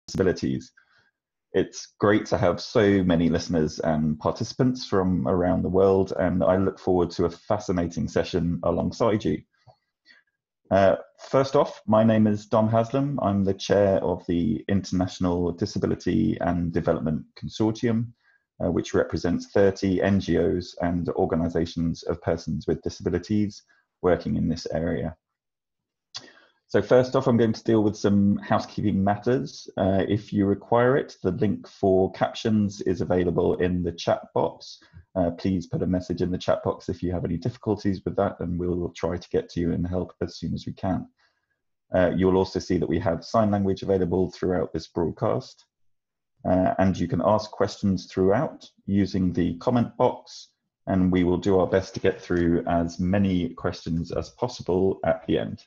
Disabilities. It's great to have so many listeners and participants from around the world, and I look forward to a fascinating session alongside you. First off, my name is Dom Haslam. I'm the chair of the International Disability and Development Consortium, which represents 30 NGOs and organisations of persons with disabilities working in this area. So first off, I'm going to deal with some housekeeping matters. If you require it, the link for captions is available in the chat box. Please put a message in the chat box if you have any difficulties with that, and we'll try to get to you and help as soon as we can. You'll also see that we have sign language available throughout this broadcast. And you can ask questions throughout using the comment box, and we will do our best to get through as many questions as possible at the end.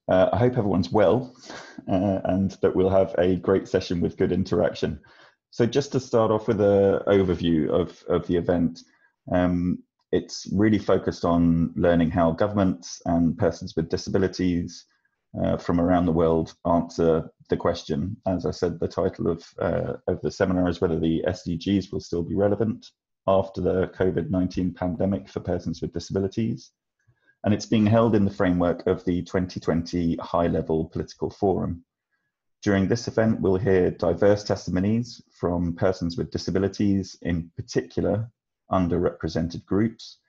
I hope everyone's well and that we'll have a great session with good interaction. So just to start off with an overview of the event, it's really focused on learning how governments and persons with disabilities from around the world answer the question. As I said, the title of the seminar is whether the SDGs will still be relevant after the COVID-19 pandemic for persons with disabilities. And it's being held in the framework of the 2020 High-Level Political Forum. During this event, we'll hear diverse testimonies from persons with disabilities, in particular underrepresented groups,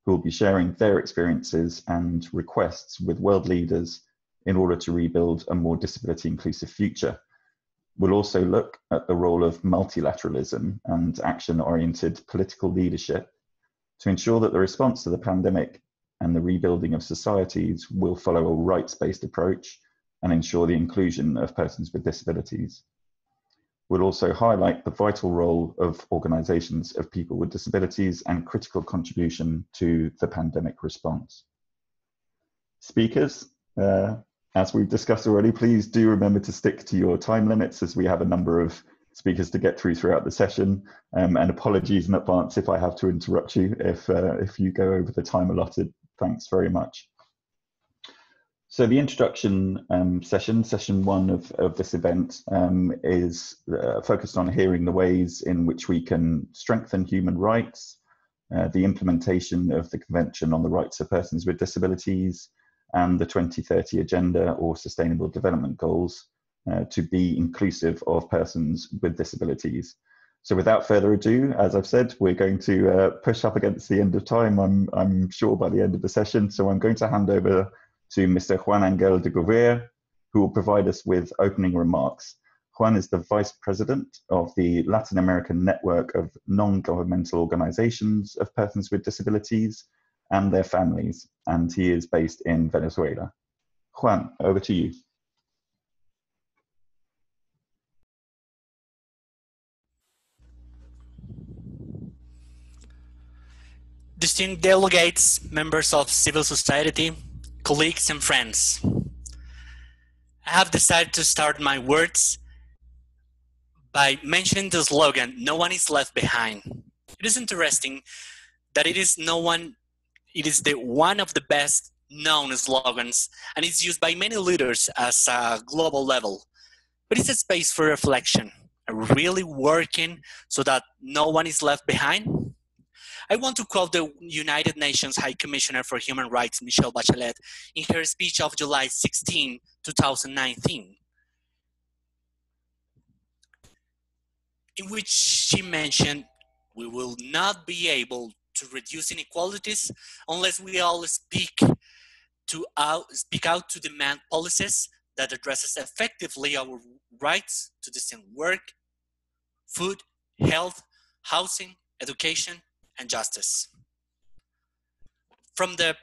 who will be sharing their experiences and requests with world leaders in order to rebuild a more disability-inclusive future. We'll also look at the role of multilateralism and action-oriented political leadership to ensure that the response to the pandemic and the rebuilding of societies will follow a rights-based approach and ensure the inclusion of persons with disabilities. We'll also highlight the vital role of organisations of people with disabilities and critical contribution to the pandemic response. Speakers, as we've discussed already, please do remember to stick to your time limits as we have a number of speakers to get throughout the session, and apologies in advance if I have to interrupt you if you go over the time allotted. Thanks very much. So the introduction session one of this event is focused on hearing the ways in which we can strengthen human rights, the implementation of the Convention on the Rights of Persons with Disabilities, and the 2030 Agenda or Sustainable Development Goals to be inclusive of persons with disabilities. So without further ado, as I've said, we're going to push up against the end of time, I'm sure, by the end of the session. So I'm going to hand over to Mr. Juan Angel de Gouveia, who will provide us with opening remarks. Juan is the Vice President of the Latin American Network of Non-Governmental Organizations of Persons with Disabilities and their families, and he is based in Venezuela. Juan, over to you. Distinguished delegates, members of civil society, colleagues and friends. I have decided to start my words by mentioning the slogan, "No one is left behind." It is interesting that it is one of the best known slogans, and it's used by many leaders as a global level. But it's a space for reflection. Are we really working so that no one is left behind? I want to quote the United Nations High Commissioner for Human Rights, Michelle Bachelet, in her speech of July 16, 2019, in which she mentioned, "We will not be able to reduce inequalities unless we all speak out to demand policies that addresses effectively our rights to decent work, food, health, housing, education, and justice." From the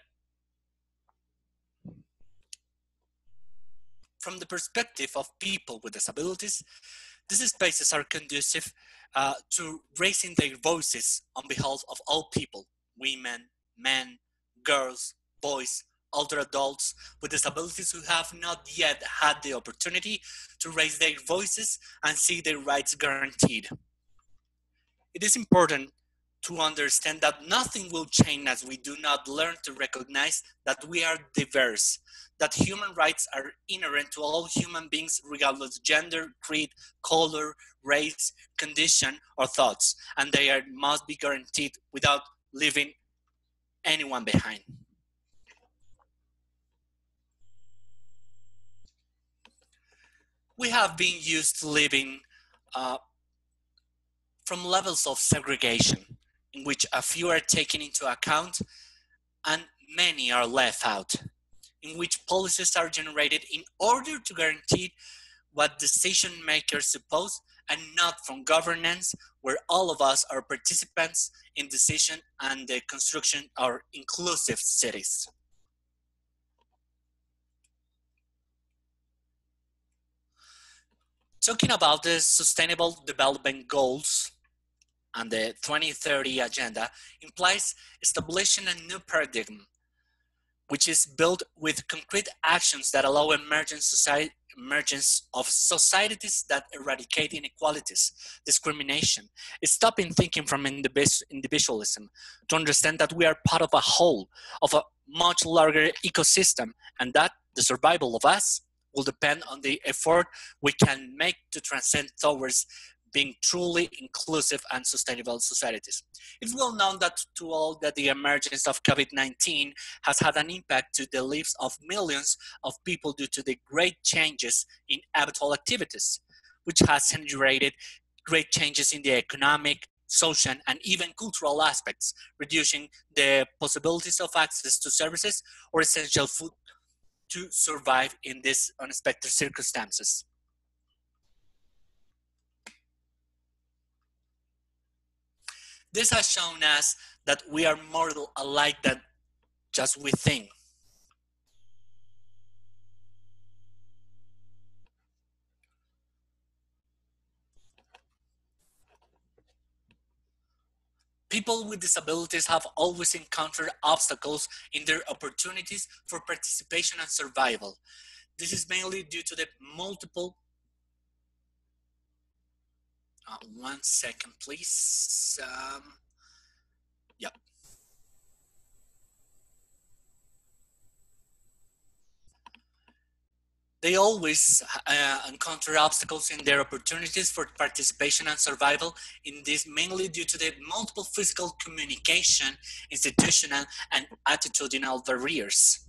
perspective of people with disabilities, these spaces are conducive to raising their voices on behalf of all people, women, men, girls, boys, older adults with disabilities who have not yet had the opportunity to raise their voices and see their rights guaranteed. It is important to understand that nothing will change as we do not learn to recognize that we are diverse, that human rights are inherent to all human beings regardless of gender, creed, color, race, condition, or thoughts, and must be guaranteed without leaving anyone behind. We have been used to living from levels of segregation in which a few are taken into account and many are left out, in which policies are generated in order to guarantee what decision makers suppose and not from governance, where all of us are participants in decision and the construction of inclusive cities. Talking about the Sustainable Development Goals and the 2030 Agenda implies establishing a new paradigm, which is built with concrete actions that allow emergence of societies that eradicate inequalities, discrimination, stopping thinking from individualism to understand that we are part of a whole, of a much larger ecosystem, and that the survival of us will depend on the effort we can make to transcend towards being truly inclusive and sustainable societies. It's well known that to all that the emergence of COVID-19 has had an impact to the lives of millions of people due to the great changes in habitual activities, which has generated great changes in the economic, social, and even cultural aspects, reducing the possibilities of access to services or essential food to survive in these unexpected circumstances. This has shown us that we are more alike than just we think. People with disabilities have always encountered obstacles in their opportunities for participation and survival. This is mainly due to the multiple. One second, please. Yep. They always encounter obstacles in their opportunities for participation and survival, in this mainly due to the multiple physical communication, institutional, and attitudinal barriers.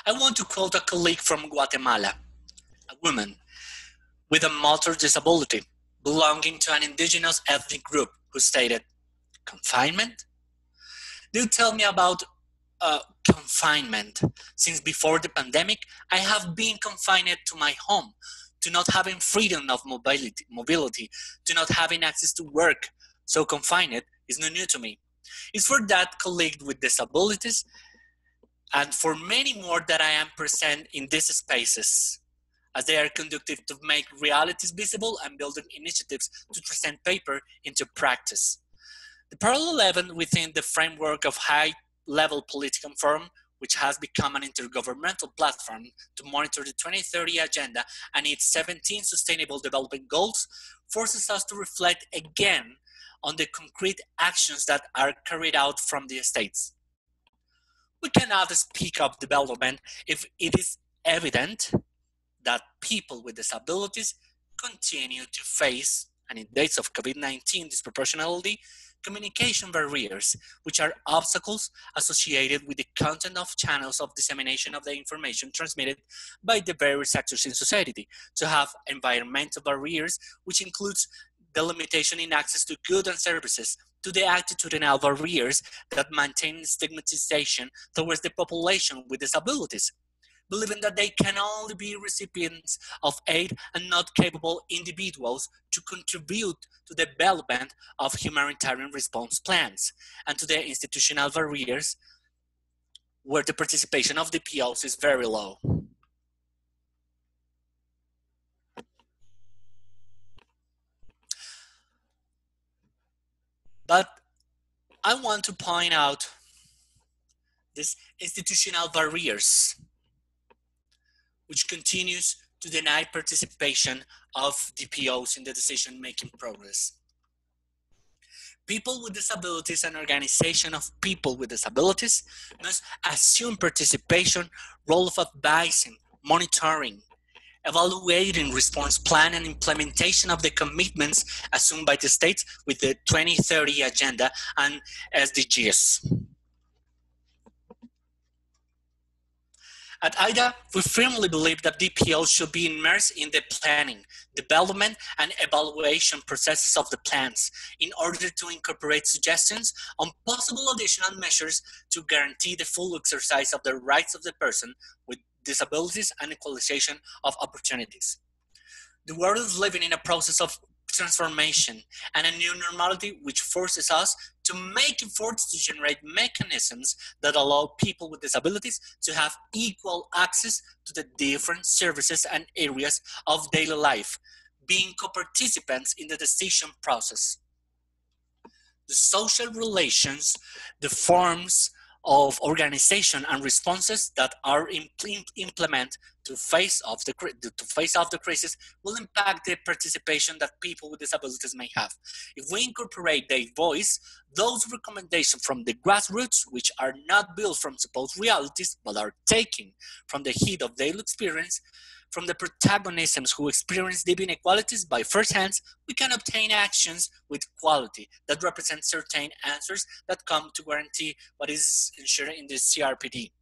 I want to quote a colleague from Guatemala, a woman with a motor disability belonging to an indigenous ethnic group, who stated, "Confinement? Do tell me about confinement. Since before the pandemic, I have been confined to my home, to not having freedom of mobility, to not having access to work. So confined is not new to me." It's for that colleague with disabilities and for many more that I am present in these spaces, as they are conducted to make realities visible and building initiatives to transcend paper into practice. The parallel event within the framework of high-level political forum, which has become an intergovernmental platform to monitor the 2030 Agenda and its 17 Sustainable Development Goals, forces us to reflect again on the concrete actions that are carried out from the states. We cannot speak of development if it is evident that people with disabilities continue to face, and in days of COVID-19 disproportionality, communication barriers, which are obstacles associated with the content of channels of dissemination of the information transmitted by the various actors in society, to have environmental barriers, which includes the limitation in access to goods and services, to the attitudinal barriers that maintain stigmatization towards the population with disabilities, believing that they can only be recipients of aid and not capable individuals to contribute to the development of humanitarian response plans, and to the institutional barriers where the participation of DPOs is very low. But I want to point out these institutional barriers, which continues to deny participation of DPOs in the decision-making process. People with disabilities and organization of people with disabilities must assume participation, role of advising, monitoring, evaluating response plan and implementation of the commitments assumed by the states with the 2030 Agenda and SDGs. At IDA, we firmly believe that DPOs should be immersed in the planning, development, and evaluation processes of the plans in order to incorporate suggestions on possible additional measures to guarantee the full exercise of the rights of the person with disabilities and equalization of opportunities. The world is living in a process of transformation and a new normality which forces us to make efforts to generate mechanisms that allow people with disabilities to have equal access to the different services and areas of daily life, being co-participants in the decision process. The social relations, the forms of organization and responses that are implemented to face off the crisis will impact the participation that people with disabilities may have. If we incorporate their voice, those recommendations from the grassroots, which are not built from supposed realities, but are taken from the heat of daily experience, from the protagonisms who experience deep inequalities by first hands, we can obtain actions with quality that represent certain answers that come to guarantee what is ensured in the CRPD.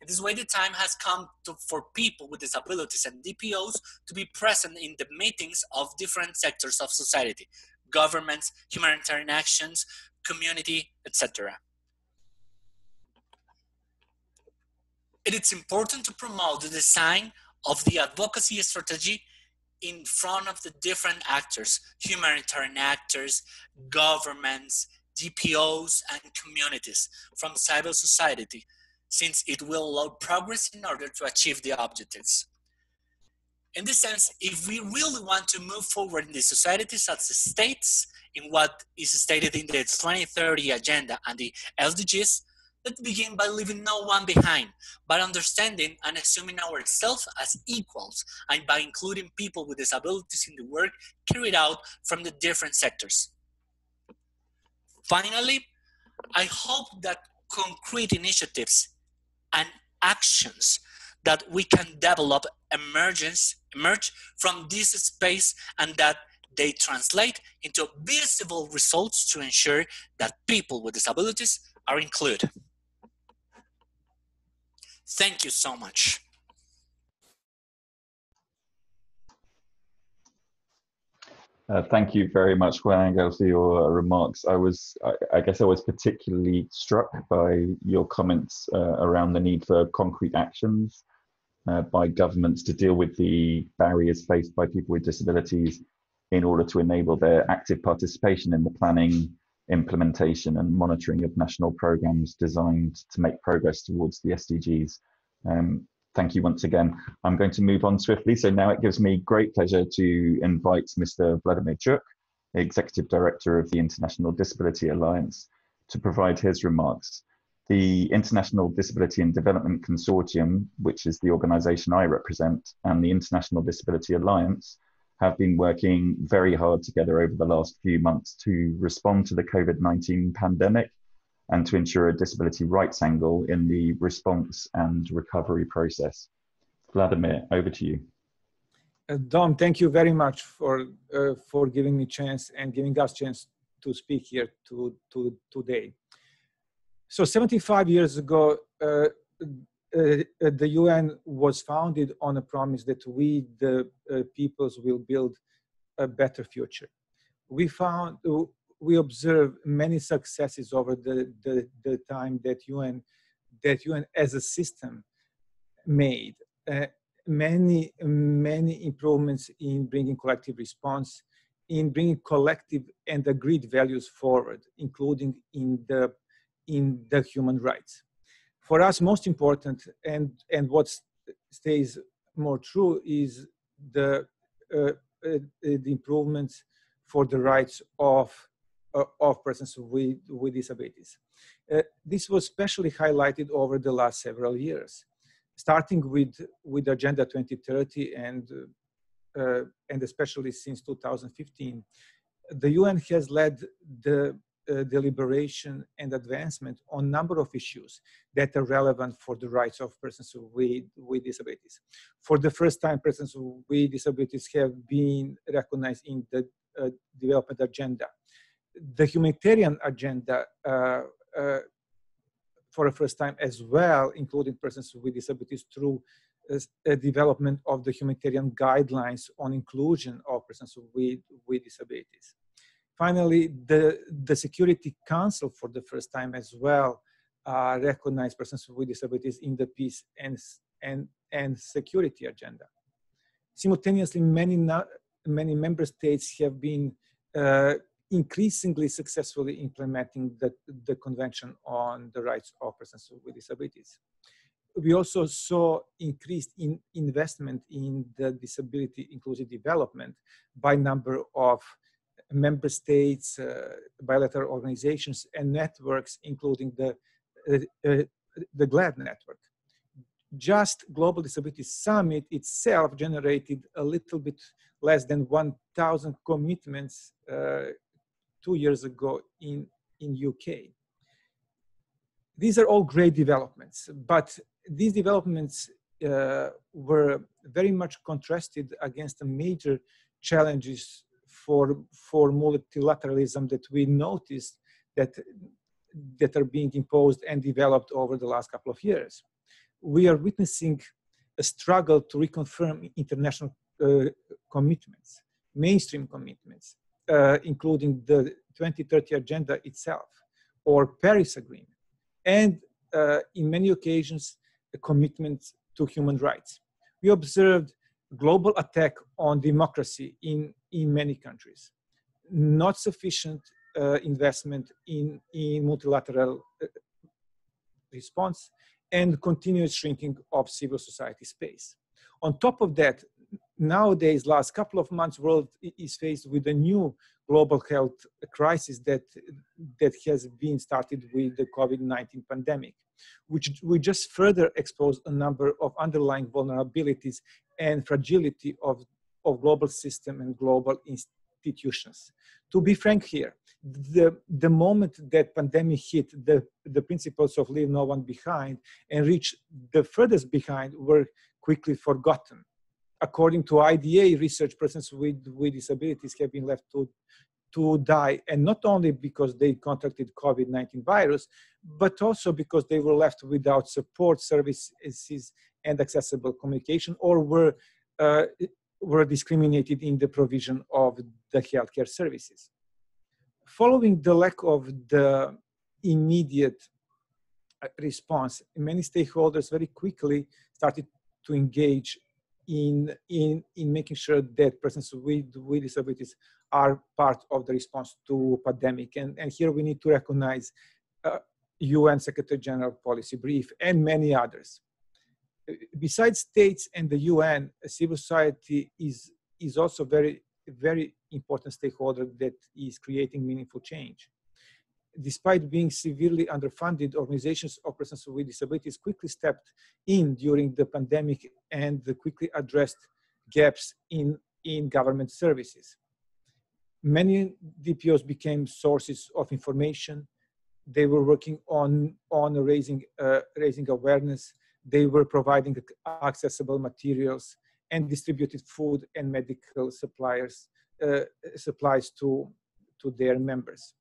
In this way, the time has come for people with disabilities and DPOs to be present in the meetings of different sectors of society, governments, humanitarian actions, community, etc. It is important to promote the design of the advocacy strategy in front of the different actors, humanitarian actors, governments, DPOs, and communities from civil society, since it will allow progress in order to achieve the objectives. In this sense, if we really want to move forward in the societies as the states, in what is stated in the 2030 Agenda and the SDGs, let's begin by leaving no one behind, by understanding and assuming ourselves as equals, and by including people with disabilities in the work carried out from the different sectors. Finally, I hope that concrete initiatives and actions that we can develop emerge from this space, and that they translate into visible results to ensure that people with disabilities are included. Thank you so much. Thank you very much, Juan Angel, for your remarks. I guess I was particularly struck by your comments around the need for concrete actions by governments to deal with the barriers faced by people with disabilities in order to enable their active participation in the planning, implementation, and monitoring of national programs designed to make progress towards the SDGs. Thank you once again. I'm going to move on swiftly. So now it gives me great pleasure to invite Mr. Vladimir Chuk, Executive Director of the International Disability Alliance, to provide his remarks. The International Disability and Development Consortium, which is the organization I represent, and the International Disability Alliance have been working very hard together over the last few months to respond to the COVID-19 pandemic and to ensure a disability rights angle in the response and recovery process. Vladimir, over to you. Dom, thank you very much for giving me a chance and giving us a chance to speak here today. So 75 years ago, the UN was founded on a promise that we, the peoples, will build a better future. We observed many successes over the time that UN as a system made. Many improvements in bringing collective response, in bringing collective and agreed values forward, including in the human rights. For us, most important and what stays more true is the improvements for the rights of persons with disabilities. This was especially highlighted over the last several years, starting with Agenda 2030 and especially since 2015. The UN has led the deliberation and advancement on a number of issues that are relevant for the rights of persons with disabilities. For the first time, persons with disabilities have been recognized in the development agenda. The humanitarian agenda, for the first time as well, including persons with disabilities through a development of the humanitarian guidelines on inclusion of persons with disabilities. Finally, the Security Council for the first time as well recognized persons with disabilities in the peace and security agenda. Simultaneously, many member states have been increasingly successfully implementing the Convention on the Rights of Persons with Disabilities. We also saw increased investment in the disability inclusive development by number of member states, bilateral organizations, and networks, including the GLAD network. Just Global Disability Summit itself generated a little bit less than 1,000 commitments 2 years ago in UK. These are all great developments, but these developments were very much contrasted against the major challenges for multilateralism that we noticed that are being imposed and developed over the last couple of years. We are witnessing a struggle to reconfirm international commitments, mainstream commitments, including the 2030 Agenda itself or Paris Agreement, and in many occasions, a commitment to human rights. We observed global attack on democracy in many countries, not sufficient investment in multilateral response, and continuous shrinking of civil society space. On top of that, nowadays, last couple of months, world is faced with a new global health crisis that has been started with the COVID-19 pandemic, which we just further expose a number of underlying vulnerabilities and fragility of global system and global institutions. To be frank here, the moment that pandemic hit, the principles of leave no one behind and reach the furthest behind were quickly forgotten. According to IDA research, persons with disabilities have been left to die, and not only because they contracted COVID-19 virus, but also because they were left without support services and accessible communication, or were discriminated in the provision of the healthcare services. Following the lack of the immediate response, many stakeholders very quickly started to engage in making sure that persons with disabilities are part of the response to pandemic. And here we need to recognize UN Secretary General Policy Brief and many others. Besides states and the UN, civil society is also very, very important stakeholder that is creating meaningful change. Despite being severely underfunded, organizations of persons with disabilities quickly stepped in during the pandemic and quickly addressed gaps in government services. Many DPOs became sources of information. They were working on raising awareness. They were providing accessible materials and distributed food and medical supplies to their members.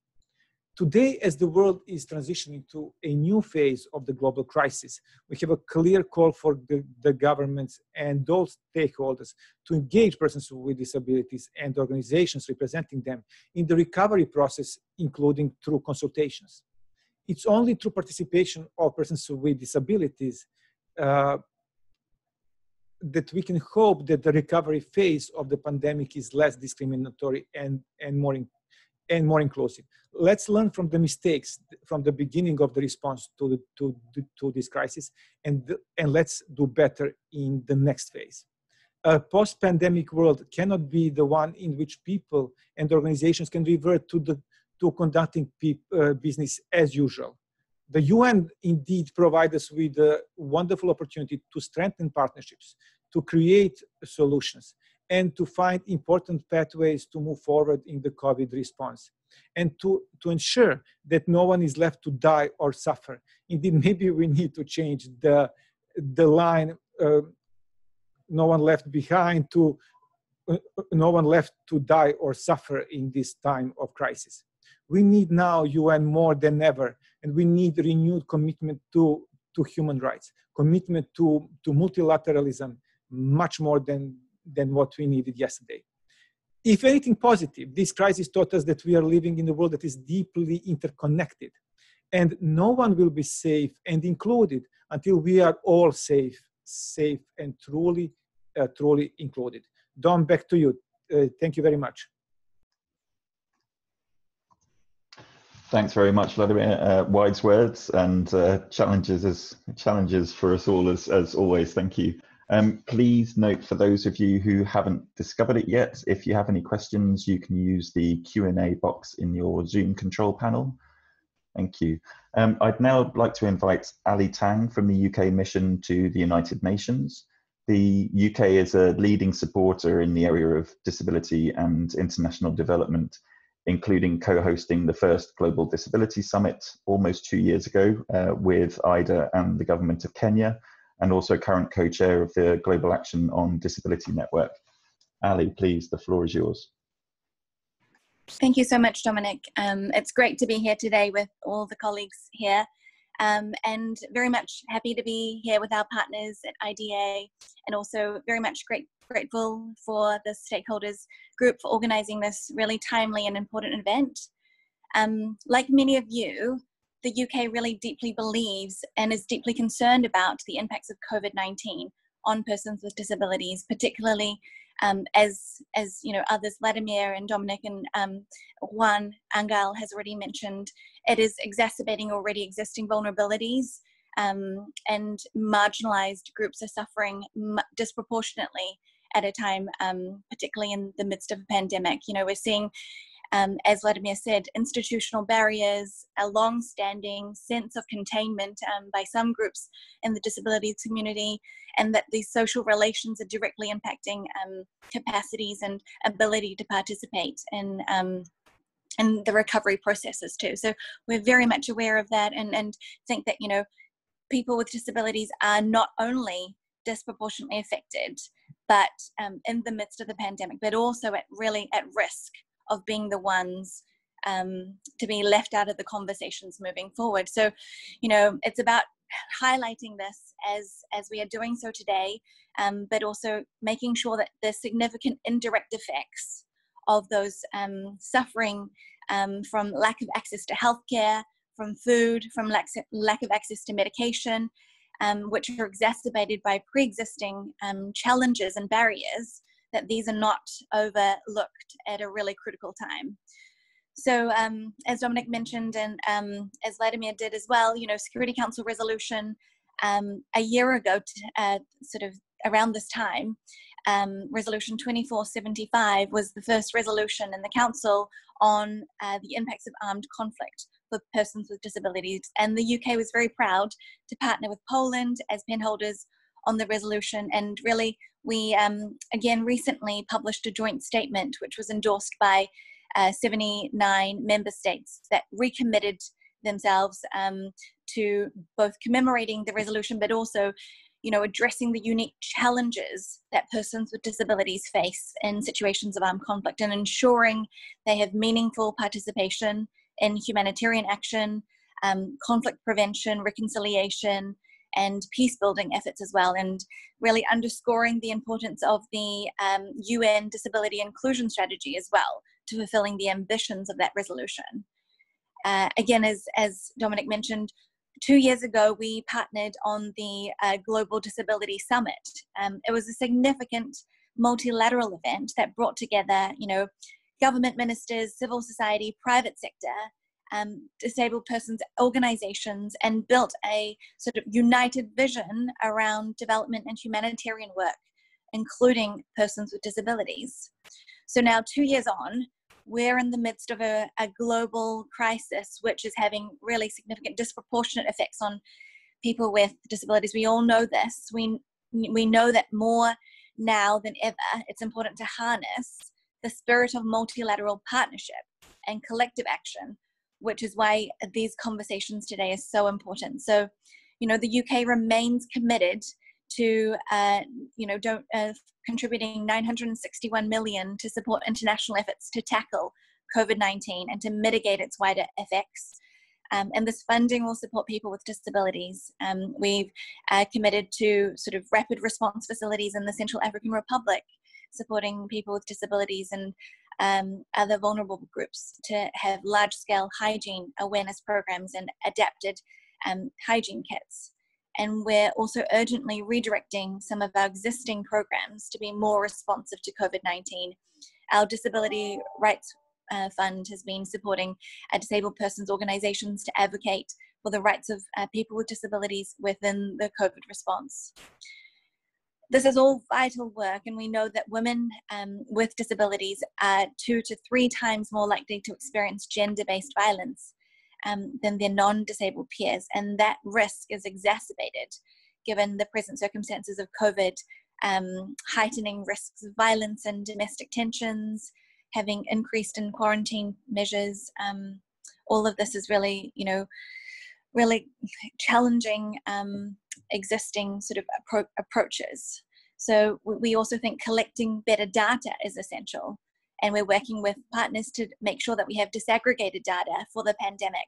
Today, as the world is transitioning to a new phase of the global crisis, we have a clear call for the governments and those stakeholders to engage persons with disabilities and organizations representing them in the recovery process, including through consultations. It's only through participation of persons with disabilities that we can hope that the recovery phase of the pandemic is less discriminatory and more inclusive. Let's learn from the mistakes from the beginning of the response to this crisis, and let's do better in the next phase. A post-pandemic world cannot be the one in which people and organizations can revert to conducting business as usual. The UN indeed provides us with a wonderful opportunity to strengthen partnerships, to create solutions, and to find important pathways to move forward in the COVID response, and to ensure that no one is left to die or suffer. Indeed, maybe we need to change the line, no one left behind, to no one left to die or suffer in this time of crisis. We need now UN more than ever, and we need renewed commitment to human rights, commitment to multilateralism, much more than what we needed yesterday. If anything positive, this crisis taught us that we are living in a world that is deeply interconnected, and no one will be safe and included until we are all safe and truly included. Dom, back to you. Thank you very much. Thanks very much, Vladimir. Wise words and challenges for us all as always. Thank you. Please note, for those of you who haven't discovered it yet, if you have any questions, you can use the Q&A box in your Zoom control panel. Thank you. I'd now like to invite Ali Tang from the UK mission to the United Nations. The UK is a leading supporter in the area of disability and international development, including co-hosting the first Global Disability Summit almost 2 years ago with IDA and the government of Kenya, and also current co-chair of the Global Action on Disability Network. Ali, please, the floor is yours. Thank you so much, Dominic. It's great to be here today with all the colleagues here, and very much happy to be here with our partners at IDA, and also very much grateful for the Stakeholders Group for organising this really timely and important event. Like many of you, the UK really deeply believes and is deeply concerned about the impacts of COVID-19 on persons with disabilities, particularly as you know, others, Vladimir and Dominic and Juan Angel has already mentioned, it is exacerbating already existing vulnerabilities, and marginalized groups are suffering disproportionately at a time, particularly in the midst of a pandemic. You know, we're seeing, as Vladimir said, institutional barriers, a long-standing sense of containment by some groups in the disability community, and that these social relations are directly impacting capacities and ability to participate in the recovery processes too. So we're very much aware of that, and think that, you know, people with disabilities are not only disproportionately affected, but in the midst of the pandemic, but also really at risk of being the ones to be left out of the conversations moving forward. So, you know, it's about highlighting this as we are doing so today, but also making sure that the significant indirect effects of those suffering from lack of access to healthcare, from food, from lack of access to medication, which are exacerbated by pre-existing challenges and barriers, that these are not overlooked at a really critical time. So as Dominic mentioned, and as Vladimir did as well, you know, Security Council resolution a year ago, sort of around this time, resolution 2475 was the first resolution in the Council on the impacts of armed conflict for persons with disabilities. And the UK was very proud to partner with Poland as penholders on the resolution. And really, we again recently published a joint statement which was endorsed by 79 member states that recommitted themselves to both commemorating the resolution, but also, you know, addressing the unique challenges that persons with disabilities face in situations of armed conflict, and ensuring they have meaningful participation in humanitarian action, conflict prevention, reconciliation, and peace building efforts as well, and really underscoring the importance of the UN Disability Inclusion Strategy as well to fulfilling the ambitions of that resolution. Again, as Dominic mentioned, 2 years ago, we partnered on the Global Disability Summit. It was a significant multilateral event that brought together, you know, government ministers, civil society, private sector, disabled persons organizations, and built a sort of united vision around development and humanitarian work, including persons with disabilities. So now 2 years on, we're in the midst of a global crisis, which is having really significant disproportionate effects on people with disabilities. We all know this. We know that more now than ever, it's important to harness the spirit of multilateral partnership and collective action, which is why these conversations today is so important. So, you know, the UK remains committed to, contributing 961 million to support international efforts to tackle COVID-19 and to mitigate its wider effects. And this funding will support people with disabilities. We've committed to sort of rapid response facilities in the Central African Republic, supporting people with disabilities and other vulnerable groups to have large-scale hygiene awareness programs and adapted hygiene kits. And we're also urgently redirecting some of our existing programs to be more responsive to COVID-19. Our Disability Rights Fund has been supporting disabled persons organizations to advocate for the rights of people with disabilities within the COVID response. This is all vital work, and we know that women with disabilities are 2 to 3 times more likely to experience gender-based violence than their non-disabled peers, and that risk is exacerbated given the present circumstances of COVID, heightening risks of violence and domestic tensions, having increased in quarantine measures. All of this is really, you know, really challenging existing sort of approaches. So we also think collecting better data is essential. And we're working with partners to make sure that we have disaggregated data for the pandemic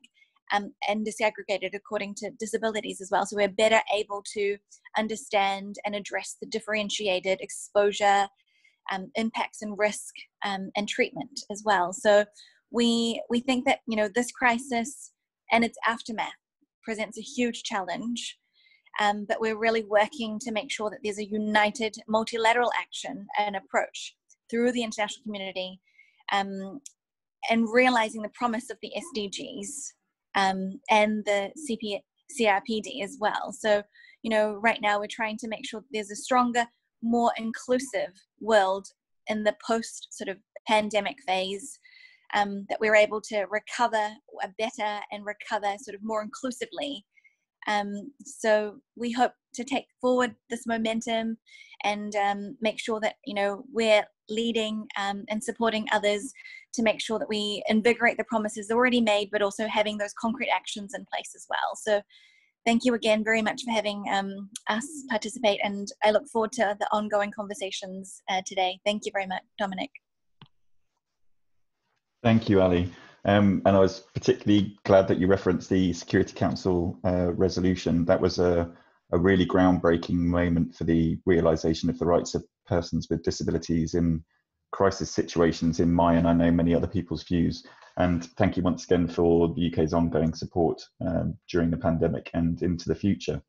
and disaggregated according to disabilities as well. So we're better able to understand and address the differentiated exposure, impacts and risk and treatment as well. So we think that, you know, this crisis and its aftermath presents a huge challenge, but we're really working to make sure that there's a united multilateral action and approach through the international community, and realizing the promise of the SDGs and the CRPD as well. So, you know, right now we're trying to make sure that there's a stronger, more inclusive world in the post sort of pandemic phase, that we're able to recover better and recover sort of more inclusively. So we hope to take forward this momentum and make sure that, you know, we're leading and supporting others to make sure that we invigorate the promises already made, but also having those concrete actions in place as well. So thank you again very much for having us participate, and I look forward to the ongoing conversations today. Thank you very much, Dominic. Thank you, Ali. And I was particularly glad that you referenced the Security Council resolution. That was a really groundbreaking moment for the realization of the rights of persons with disabilities in crisis situations, in my and I know many other people's views. And thank you once again for the UK's ongoing support during the pandemic and into the future.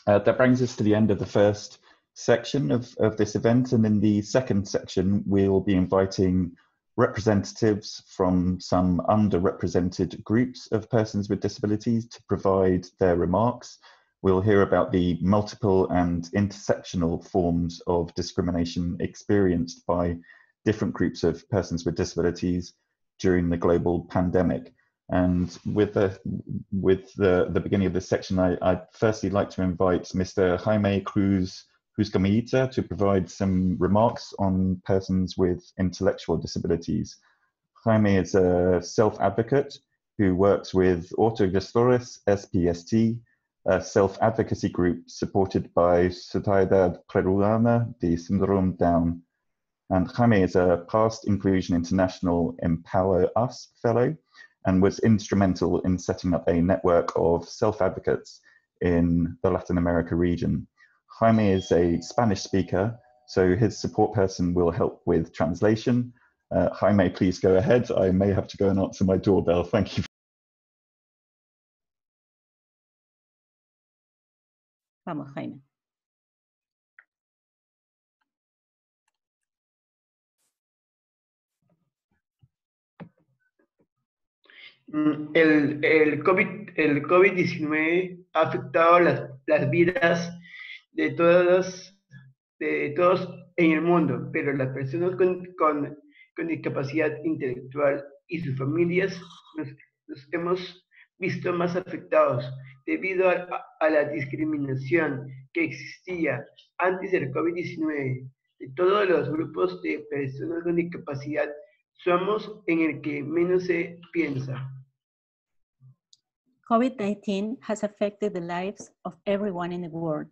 That brings us to the end of the first section of this event. And in the second section, we'll be inviting representatives from some underrepresented groups of persons with disabilities to provide their remarks. We'll hear about the multiple and intersectional forms of discrimination experienced by different groups of persons with disabilities during the global pandemic. And with the beginning of this section, I'd firstly like to invite Mr. Jaime Cruz Camillita to provide some remarks on persons with intellectual disabilities. Jaime is a self-advocate who works with Autogestores SPST, a self-advocacy group supported by Sociedad Peruana de Síndrome Down. And Jaime is a past Inclusion International Empower Us Fellow and was instrumental in setting up a network of self-advocates in the Latin America region. Jaime is a Spanish speaker, so his support person will help with translation. Jaime, please go ahead. I may have to go and answer my doorbell. Thank you. Vamos, Jaime. El COVID-19 ha afectado las vidas de todos en el mundo, pero las personas con discapacidad intelectual y sus familias nos hemos visto más afectados debido a la discriminación que existía antes del COVID-19. De todos los grupos de personas con discapacidad, somos en el que menos se piensa. COVID-19 has affected the lives of everyone in the world,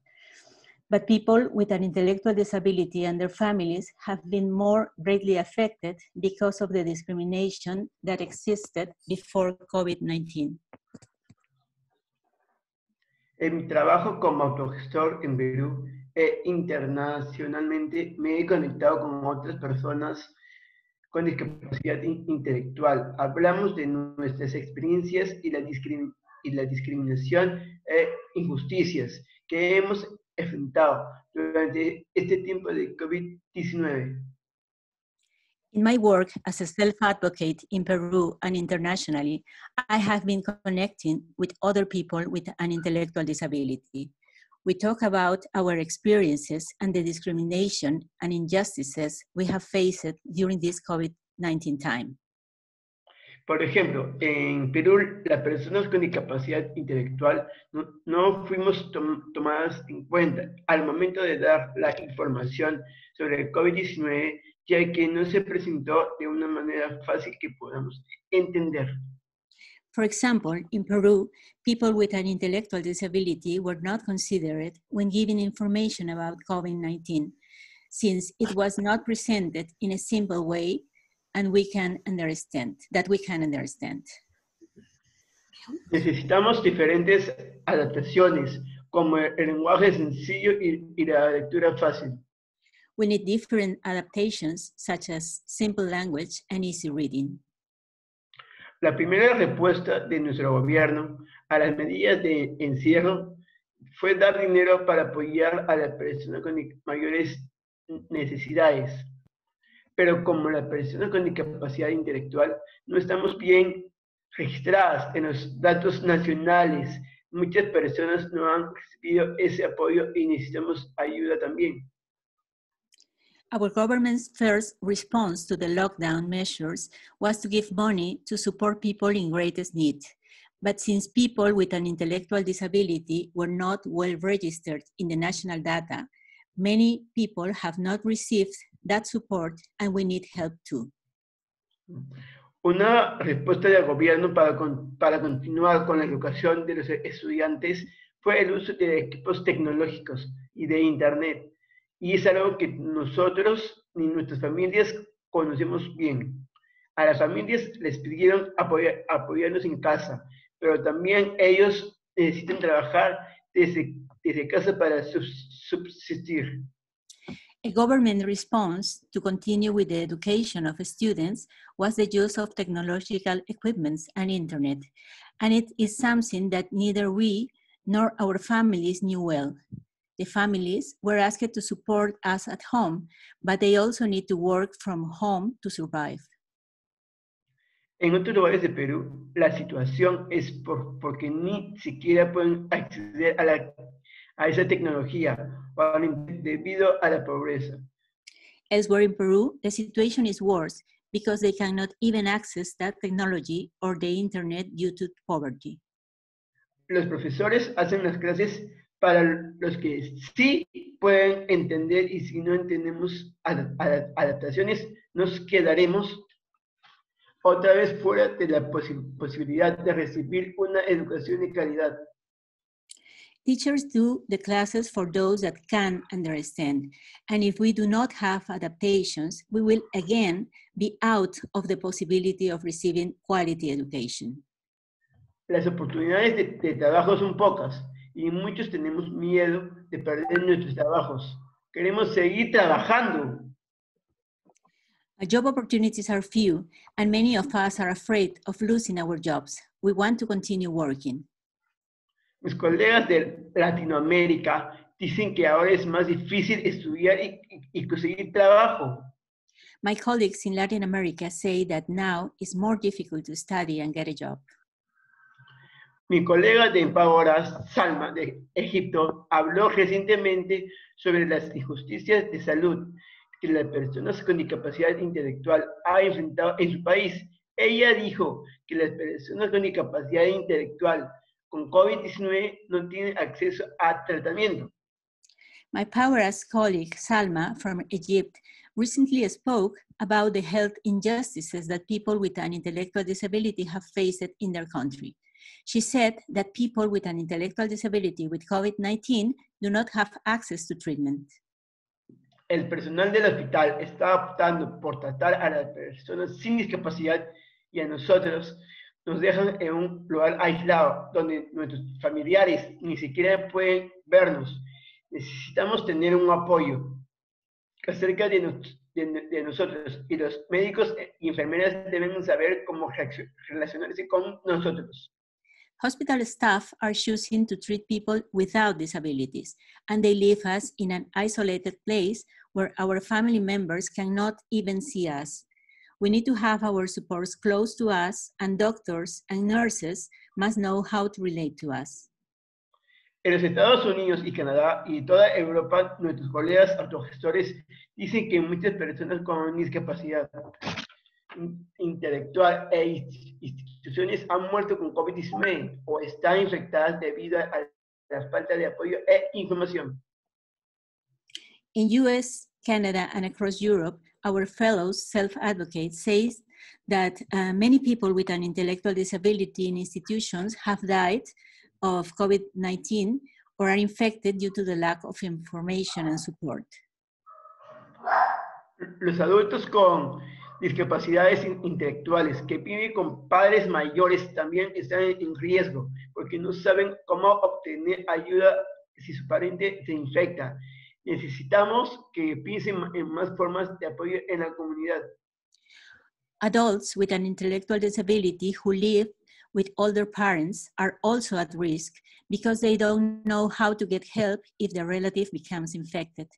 but people with an intellectual disability and their families have been more greatly affected because of the discrimination that existed before COVID-19. En mi trabajo como autogestor en Perú e internacionalmente me he conectado con otras personas con discapacidad intelectual. Hablamos de nuestras experiencias y la discriminación e injusticias que hemos enfrentado durante este tiempo de COVID-19. In my work as a self-advocate in Peru and internationally, I have been connecting with other people with an intellectual disability. We talk about our experiences and the discrimination and injustices we have faced during this COVID-19 time. Por ejemplo, en Perú, las personas con discapacidad intelectual no fuimos tomadas en cuenta al momento de dar la información sobre el COVID-19, ya que no se presentó de una manera fácil que podamos entender. For example, in Peru, people with an intellectual disability were not considered when giving information about COVID-19, since it was not presented in a simple way and we can understand. Necesitamos diferentes adaptaciones, como el lenguaje sencillo y la lectura fácil. We need different adaptations, such as simple language and easy reading. La primera respuesta de nuestro gobierno a las medidas de encierro fue dar dinero para apoyar a las personas con mayores necesidades. Pero como las personas con discapacidad intelectual no estamos bien registradas en los datos nacionales, muchas personas no han recibido ese apoyo y necesitamos ayuda también. Our government's first response to the lockdown measures was to give money to support people in greatest need. But since people with an intellectual disability were not well registered in the national data, many people have not received that support and we need help too. Una respuesta del gobierno para continuar con la educación de los estudiantes fue el uso de equipos tecnológicos y de Internet. Y es algo que nosotros ni nuestras familias conocemos bien. A las familias les pidieron apoyarnos en casa, pero también ellos necesitan trabajar desde casa para subsistir. A government response to continue with the education of students was the use of technological equipments and Internet, and it is something that neither we nor our families knew well. The families were asked to support us at home, but they also need to work from home to survive. En otros lugares de Perú, la situación es porque ni siquiera pueden acceder a esa tecnología debido a la pobreza. Elsewhere in Peru, the situation is worse because they cannot even access that technology or the Internet due to poverty. Los profesores hacen las clases para los que sí pueden entender y si no entendemos adaptaciones, nos quedaremos otra vez fuera de la posibilidad de recibir una educación de calidad. Teachers do the classes for those that can understand, and if we do not have adaptations, we will again be out of the possibility of receiving quality education. Las oportunidades de trabajo son pocas y muchos tenemos miedo de perder nuestros trabajos. Queremos seguir trabajando. Job opportunities are few, and many of us are afraid of losing our jobs. We want to continue working. Mis colegas de Latinoamérica dicen que ahora es más difícil estudiar y conseguir trabajo. My colleagues in Latin America say that now it's more difficult to study and get a job. Mi colega de Empower, Salma, de Egipto, habló recientemente sobre las injusticias de salud que las personas con discapacidad intelectual han enfrentado en su país. Ella dijo que las personas con discapacidad intelectual con COVID-19 no tienen acceso a tratamiento. My Power's colleague, Salma from Egypt, recently spoke about the health injustices that people with an intellectual disability have faced in their country. She said that people with an intellectual disability with COVID-19 do not have access to treatment. El personal del hospital está optando por tratar a las personas sin discapacidad y a nosotros nos dejan en un lugar aislado donde nuestros familiares ni siquiera pueden vernos. Necesitamos tener un apoyo acerca de nosotros y los médicos y enfermeras deben saber cómo relacionarse con nosotros. Hospital staff are choosing to treat people without disabilities, and they leave us in an isolated place where our family members cannot even see us. We need to have our supports close to us, and doctors and nurses must know how to relate to us. En los Estados Unidos y Canadá y toda Europa, nuestros colegas autogestores dicen que muchas personas con discapacidad intelectual e instituciones han muerto con COVID-19 o están infectadas debido a la falta de apoyo e información. In US, Canada, and across Europe, our fellows self-advocates say that many people with an intellectual disability in institutions have died of COVID-19 or are infected due to the lack of information and support. Los adultos con discapacidades intelectuales que viven con padres mayores también están en riesgo porque no saben cómo obtener ayuda si su pariente se infecta. Necesitamos que piensen en más formas de apoyo en la comunidad. Adults with an intellectual disability who live with older parents are also at risk because they don't know how to get help if their relative becomes infected.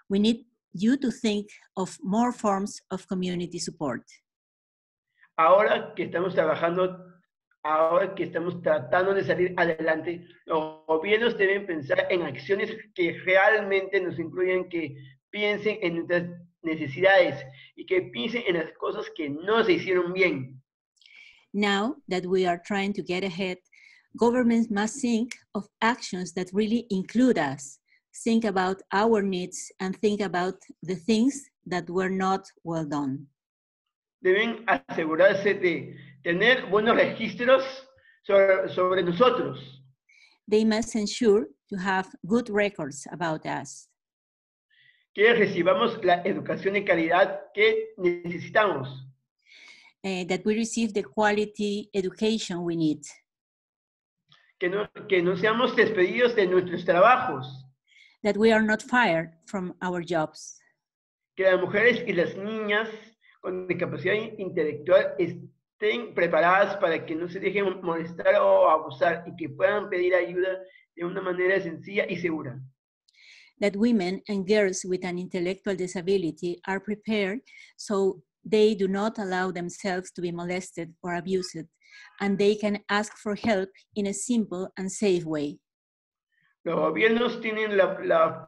We need you to think of more forms of community support. Ahora que estamos tratando de salir adelante, los gobiernos deben pensar en acciones que realmente nos incluyan, que piensen en nuestras necesidades y que piensen en las cosas que no se hicieron bien. Now that we are trying to get ahead, governments must think of actions that really include us, think about our needs, and think about the things that were not well done. Deben asegurarse de tener buenos registros sobre nosotros. They must ensure to have good records about us. Que recibamos la educación de calidad que necesitamos. That we receive the quality education we need. Que no seamos despedidos de nuestros trabajos. That we are not fired from our jobs. Que las mujeres y las niñas con discapacidad intelectual estén preparadas para que no se dejen molestar o abusar y que puedan pedir ayuda de una manera sencilla y segura. That women and girls with an intellectual disability are prepared so they do not allow themselves to be molested or abused, and they can ask for help in a simple and safe way. Los gobiernos tienen la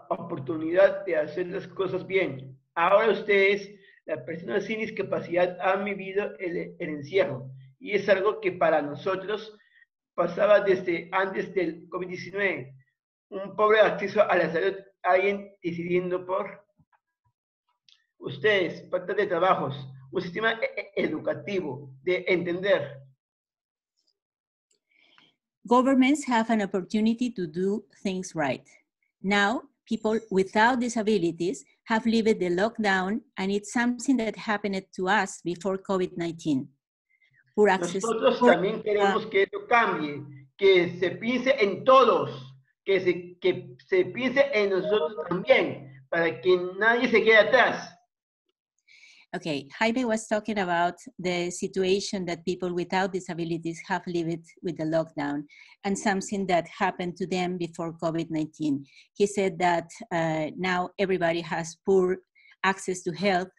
oportunidad de hacer las cosas bien. Ahora ustedes, las personas sin discapacidad, han vivido el encierro, y es algo que para nosotros pasaba desde antes del COVID-19. Un pobre acceso a la salud, alguien decidiendo por ustedes, falta de trabajos, un sistema educativo, de entender. Governments have an opportunity to do things right. Now, people without disabilities have lived the lockdown, and it's something that happened to us before COVID-19. Nosotros también queremos que esto cambie, que se piense en todos, que se piense en nosotros también, para que nadie se quede atrás. Okay, Jaime was talking about the situation that people without disabilities have lived with the lockdown and something that happened to them before COVID-19. He said that now everybody has poor access to health,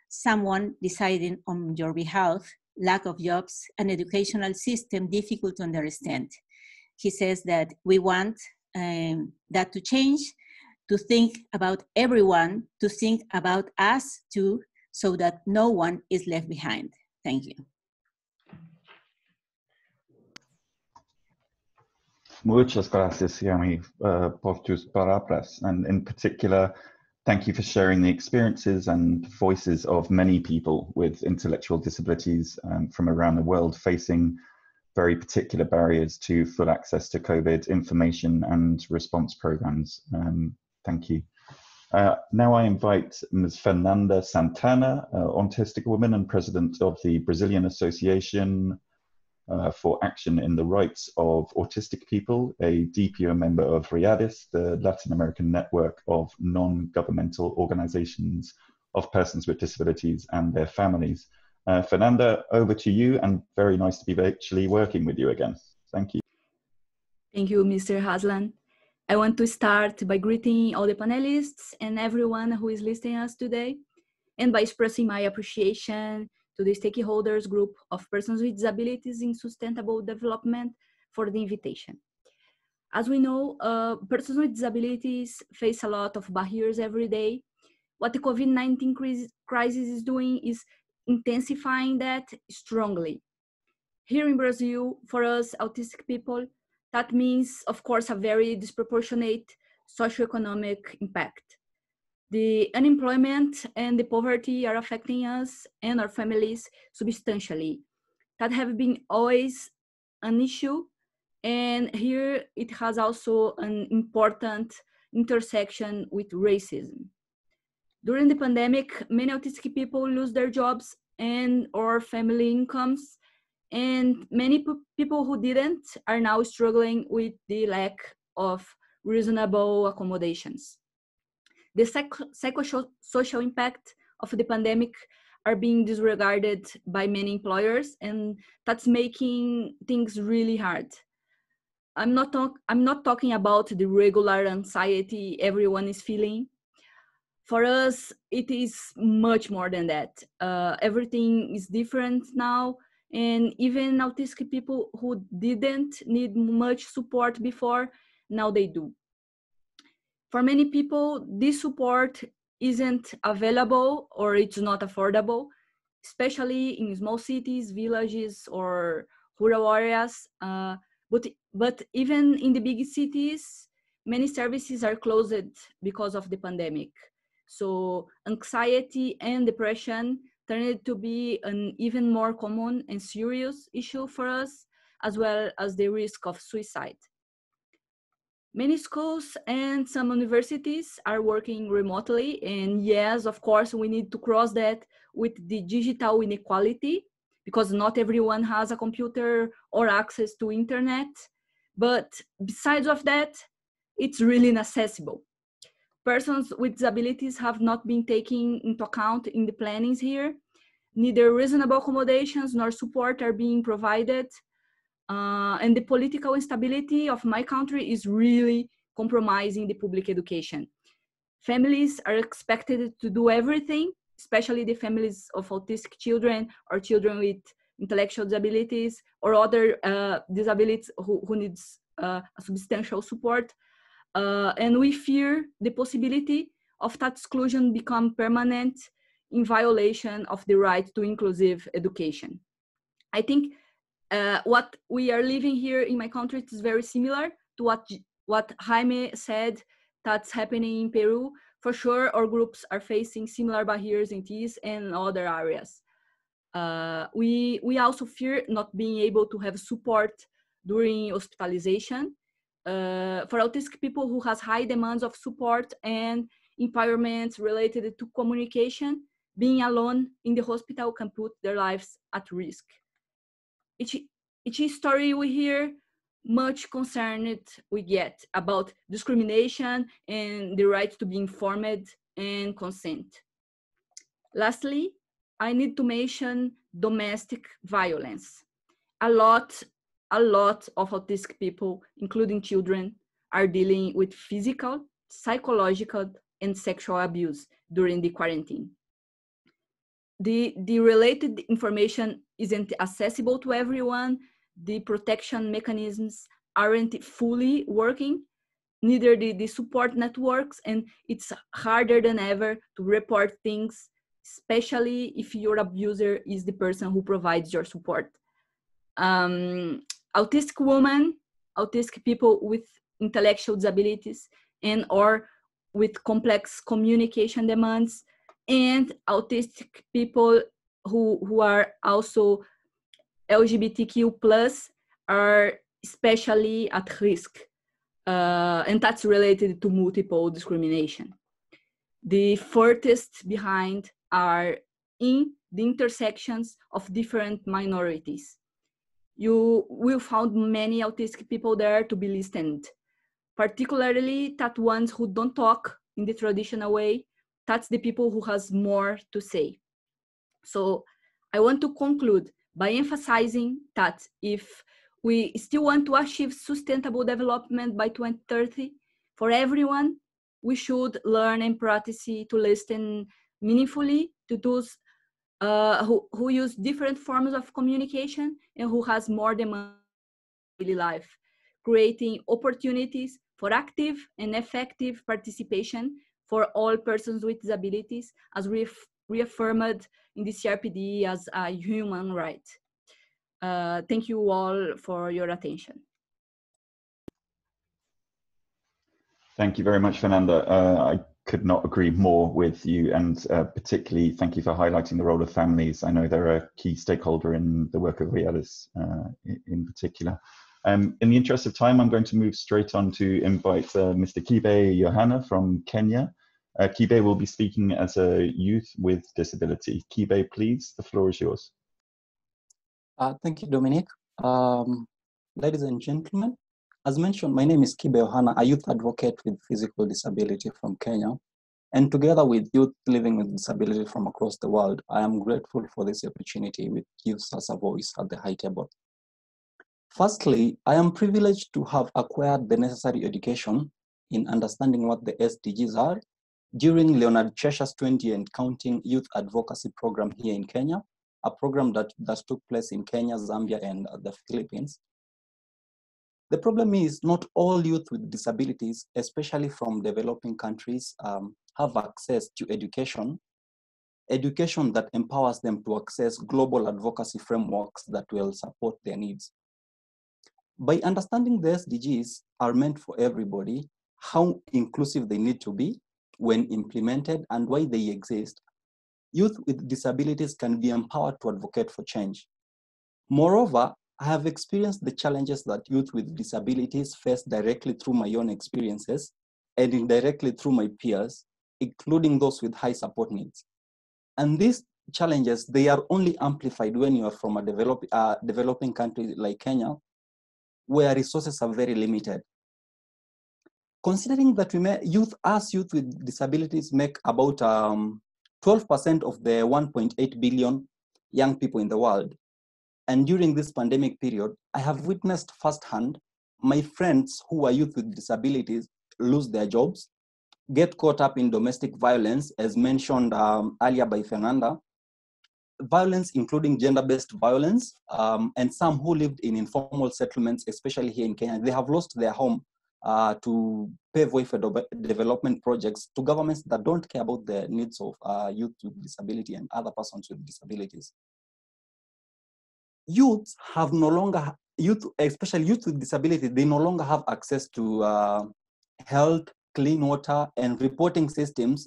someone deciding on your behalf, lack of jobs, an educational system difficult to understand. He says that we want that to change, to think about everyone, to think about us too, so that no one is left behind. Thank you. Muchas gracias, Yami, por tus palabras. And in particular, thank you for sharing the experiences and voices of many people with intellectual disabilities from around the world facing very particular barriers to full access to COVID information and response programs. Thank you. Now I invite Ms. Fernanda Santana, autistic woman and president of the Brazilian Association for Action in the Rights of Autistic People, a DPO member of RIADIS, the Latin American network of non-governmental organizations of persons with disabilities and their families. Fernanda, over to you, and very nice to be virtually working with you again. Thank you. Thank you, Mr. Haslan. I want to start by greeting all the panelists and everyone who is listening to us today, and by expressing my appreciation to the Stakeholders Group of Persons with Disabilities in Sustainable Development for the invitation. As we know, persons with disabilities face a lot of barriers every day. What the COVID-19 crisis is doing is intensifying that strongly. Here in Brazil, for us autistic people, that means, of course, a very disproportionate socioeconomic impact. The unemployment and the poverty are affecting us and our families substantially. That have been always an issue, and here it has also an important intersection with racism. During the pandemic, many autistic people lose their jobs and or family incomes, and many people who didn't are now struggling with the lack of reasonable accommodations. The psychosocial impact of the pandemic are being disregarded by many employers, and that's making things really hard. I'm not talking about the regular anxiety everyone is feeling. For us, it is much more than that. Everything is different now, and even autistic people who didn't need much support before, now they do. For many people, this support isn't available or it's not affordable, especially in small cities, villages, or rural areas. But even in the big cities, many services are closed because of the pandemic. So anxiety and depression turned to be an even more common and serious issue for us, as well as the risk of suicide. Many schools and some universities are working remotely, and yes, of course, we need to cross that with the digital inequality, because not everyone has a computer or access to internet. But besides of that, it's really inaccessible. Persons with disabilities have not been taken into account in the plannings here. Neither reasonable accommodations nor support are being provided. And the political instability of my country is really compromising the public education. Families are expected to do everything, especially the families of autistic children or children with intellectual disabilities or other disabilities who needs substantial support. And we fear the possibility of that exclusion become permanent in violation of the right to inclusive education. I think what we are living here in my country is very similar to what Jaime said that's happening in Peru. For sure, our groups are facing similar barriers in these and other areas. We also fear not being able to have support during hospitalization. For autistic people who has high demands of support and impairments related to communication, being alone in the hospital can put their lives at risk. Each story we hear, much concerned we get about discrimination and the right to be informed and consent. Lastly, I need to mention domestic violence. A lot of autistic people, including children, are dealing with physical, psychological, and sexual abuse during the quarantine. The related information isn't accessible to everyone. The protection mechanisms aren't fully working, neither the support networks, and it's harder than ever to report things, especially if your abuser is the person who provides your support. Autistic women autistic people with intellectual disabilities and or with complex communication demands, and autistic people who are also LGBTQ plus are especially at risk, and that's related to multiple discrimination. The furthest behind are in the intersections of different minorities. You will find many autistic people there to be listened, particularly that ones who don't talk in the traditional way. That's the people who has more to say. So I want to conclude by emphasizing that if we still want to achieve sustainable development by 2030 for everyone, we should learn and practice to listen meaningfully to those who use different forms of communication and who has more demand in daily life, creating opportunities for active and effective participation for all persons with disabilities, as reaffirmed in the CRPD as a human right. Thank you all for your attention. Thank you very much, Fernanda. I could not agree more with you, and particularly thank you for highlighting the role of families. I know they're a key stakeholder in the work of Realis in particular. In the interest of time, I'm going to move straight on to invite Mr. Kibe Yohana from Kenya. Kibe will be speaking as a youth with disability. Kibe, please, the floor is yours. Thank you, Dominic. Ladies and gentlemen, as mentioned, my name is Kibe Yohana, a youth advocate with physical disability from Kenya. And together with youth living with disability from across the world, I am grateful for this opportunity which gives us a voice at the high table. Firstly, I am privileged to have acquired the necessary education in understanding what the SDGs are during Leonard Chesha's 20 and Counting Youth Advocacy Program here in Kenya, a program that took place in Kenya, Zambia, and the Philippines. The problem is not all youth with disabilities, especially from developing countries, have access to education that empowers them to access global advocacy frameworks that will support their needs. By understanding the SDGs are meant for everybody, how inclusive they need to be when implemented and why they exist, youth with disabilities can be empowered to advocate for change. Moreover, I have experienced the challenges that youth with disabilities face directly through my own experiences and indirectly through my peers, including those with high support needs. And these challenges, they are only amplified when you are from a developing country like Kenya, where resources are very limited. Considering that youth with disabilities make about 12% of the 1.8 billion young people in the world. And during this pandemic period, I have witnessed firsthand my friends who are youth with disabilities lose their jobs, get caught up in domestic violence, as mentioned earlier by Fernanda, violence including gender-based violence, and some who lived in informal settlements, especially here in Kenya, they have lost their home to pave way for development projects to governments that don't care about the needs of youth with disability and other persons with disabilities. Youth have no longer, especially youth with disability, they no longer have access to health, clean water, and reporting systems,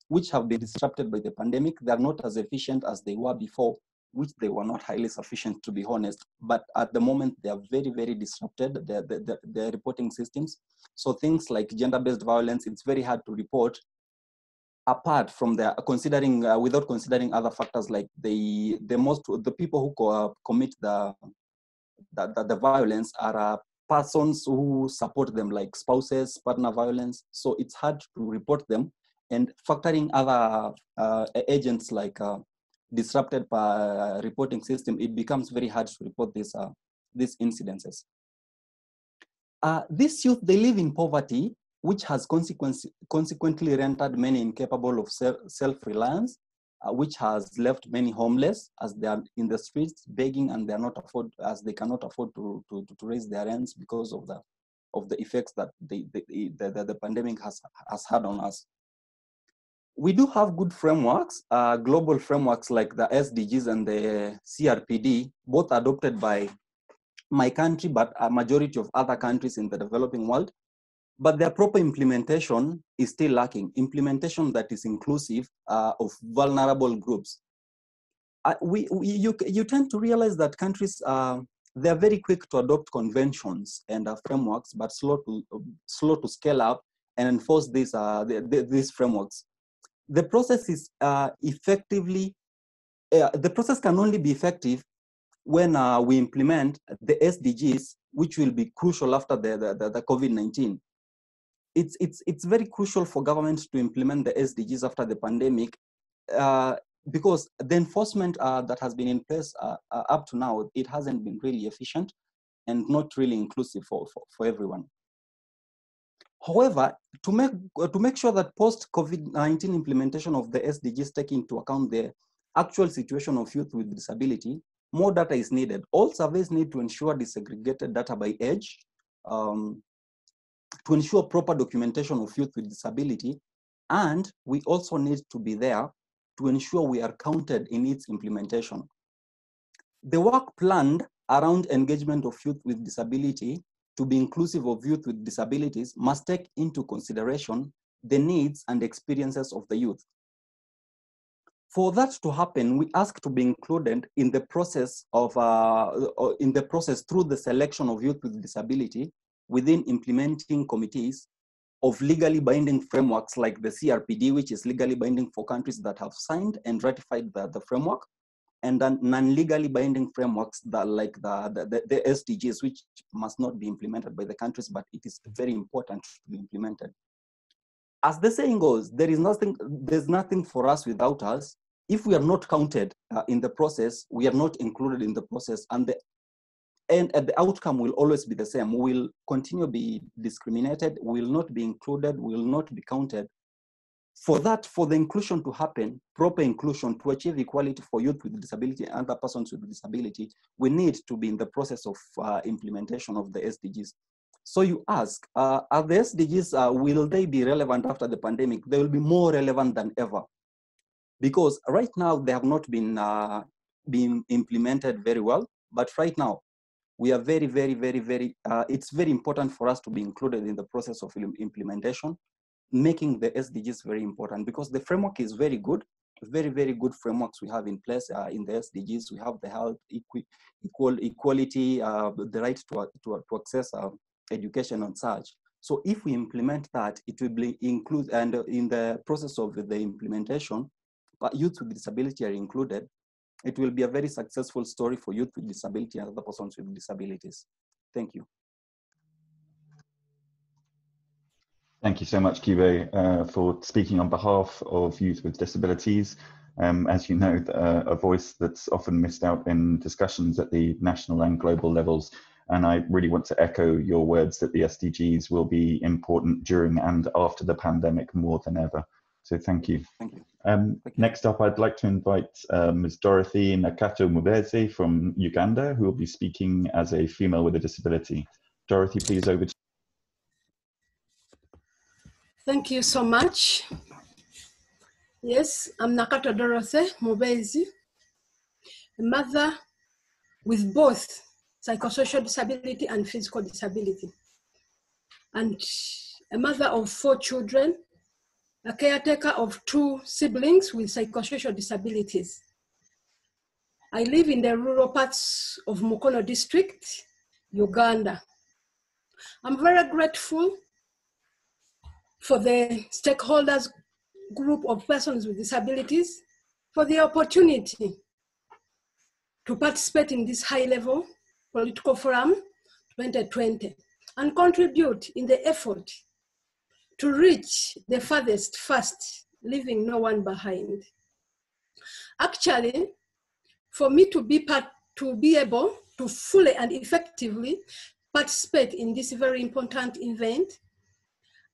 which have been disrupted by the pandemic. They are not as efficient as they were before, which they were not highly sufficient, to be honest. But at the moment, they are very, very disrupted, their reporting systems. So things like gender-based violence, it's very hard to report, apart from the without considering other factors like the people who commit the violence are persons who support them, like spouses, partner violence. So it's hard to report them, and factoring other agents like disrupted reporting system, it becomes very hard to report these incidences. These youth, they live in poverty, which has consequently rendered many incapable of self-reliance, which has left many homeless as they are in the streets begging, and they cannot afford to raise their rents because of the effects that the pandemic has had on us. We do have good frameworks, global frameworks like the SDGs and the CRPD, both adopted by my country, but a majority of other countries in the developing world. But their proper implementation is still lacking. Implementation that is inclusive of vulnerable groups. You tend to realize that countries, they're very quick to adopt conventions and frameworks, but slow to scale up and enforce these frameworks. The process is the process can only be effective when we implement the SDGs, which will be crucial after the COVID-19. It's very crucial for governments to implement the SDGs after the pandemic, because the enforcement that has been in place up to now, it hasn't been really efficient and not really inclusive for everyone. However, to make sure that post-COVID-19 implementation of the SDGs take into account the actual situation of youth with disability, more data is needed. All surveys need to ensure disaggregated data by age, to ensure proper documentation of youth with disability, and we also need to be there to ensure we are counted in its implementation. The work planned around engagement of youth with disability to be inclusive of youth with disabilities must take into consideration the needs and experiences of the youth. For that to happen, we ask to be included in the process through the selection of youth with disability within implementing committees of legally binding frameworks like the CRPD, which is legally binding for countries that have signed and ratified the framework, and then non-legally binding frameworks that like the SDGs, which must not be implemented by the countries, but it is very important to be implemented. As the saying goes, there's nothing for us without us. If we are not counted in the process, we are not included in the process, and the outcome will always be the same. We will continue to be discriminated, we will not be included, we will not be counted. For the inclusion to happen, proper inclusion to achieve equality for youth with disability and other persons with disability, we need to be in the process of implementation of the SDGs. So you ask, are the SDGs, will they be relevant after the pandemic? They will be more relevant than ever. Because right now they have not been implemented very well, but right now we are very, it's very important for us to be included in the process of implementation, making the SDGs very important, because the framework is very good, very good frameworks we have in place in the SDGs. We have the health, equality, the right to access education and such. So if we implement that, it will be included, and in the process of the implementation, youth with disability are included, it will be a very successful story for youth with disability and other persons with disabilities. Thank you. Thank you so much, Kibe, for speaking on behalf of youth with disabilities. As you know, a voice that's often missed out in discussions at the national and global levels. And I really want to echo your words that the SDGs will be important during and after the pandemic more than ever. So thank you. Thank you. Next up, I'd like to invite Ms. Dorothy Nakato Mubeze from Uganda, who will be speaking as a female with a disability. Dorothy, please, over to you. Thank you so much. Yes, I'm Nakato Dorothy Mubeze, a mother with both psychosocial disability and physical disability, and a mother of 4 children, a caretaker of 2 siblings with psychosocial disabilities. I live in the rural parts of Mukono district, Uganda. I'm very grateful for the Stakeholders Group of Persons with Disabilities for the opportunity to participate in this high-level political forum 2020 and contribute in the effort to reach the furthest first, leaving no one behind. Actually, for me to be able to fully and effectively participate in this very important event,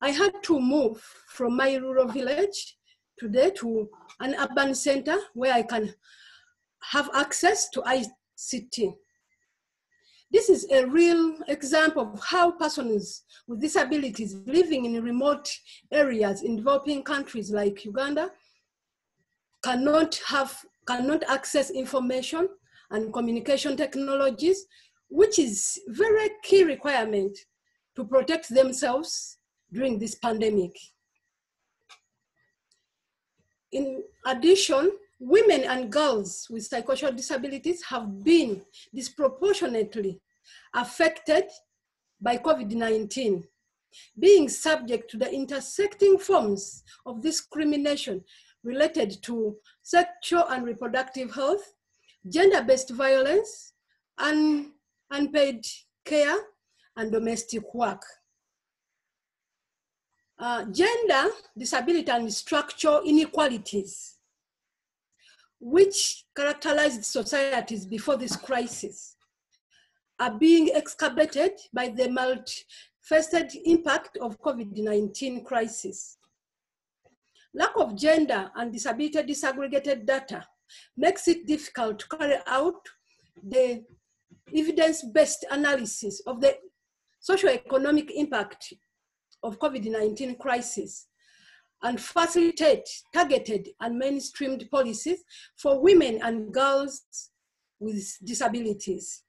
I had to move from my rural village today to an urban center where I can have access to ICT. This is a real example of how persons with disabilities living in remote areas in developing countries like Uganda cannot access information and communication technologies which is very key requirement to protect themselves during this pandemic. In addition, women and girls with psychosocial disabilities have been disproportionately affected by COVID-19, being subject to the intersecting forms of discrimination related to sexual and reproductive health, gender-based violence, unpaid care, and domestic work. Gender, disability, and structural inequalities, which characterized societies before this crisis, are being excavated by the multifaceted impact of COVID-19 crisis. Lack of gender and disability disaggregated data makes it difficult to carry out the evidence-based analysis of the socio-economic impact of COVID-19 crisis and facilitate targeted and mainstreamed policies for women and girls with disabilities.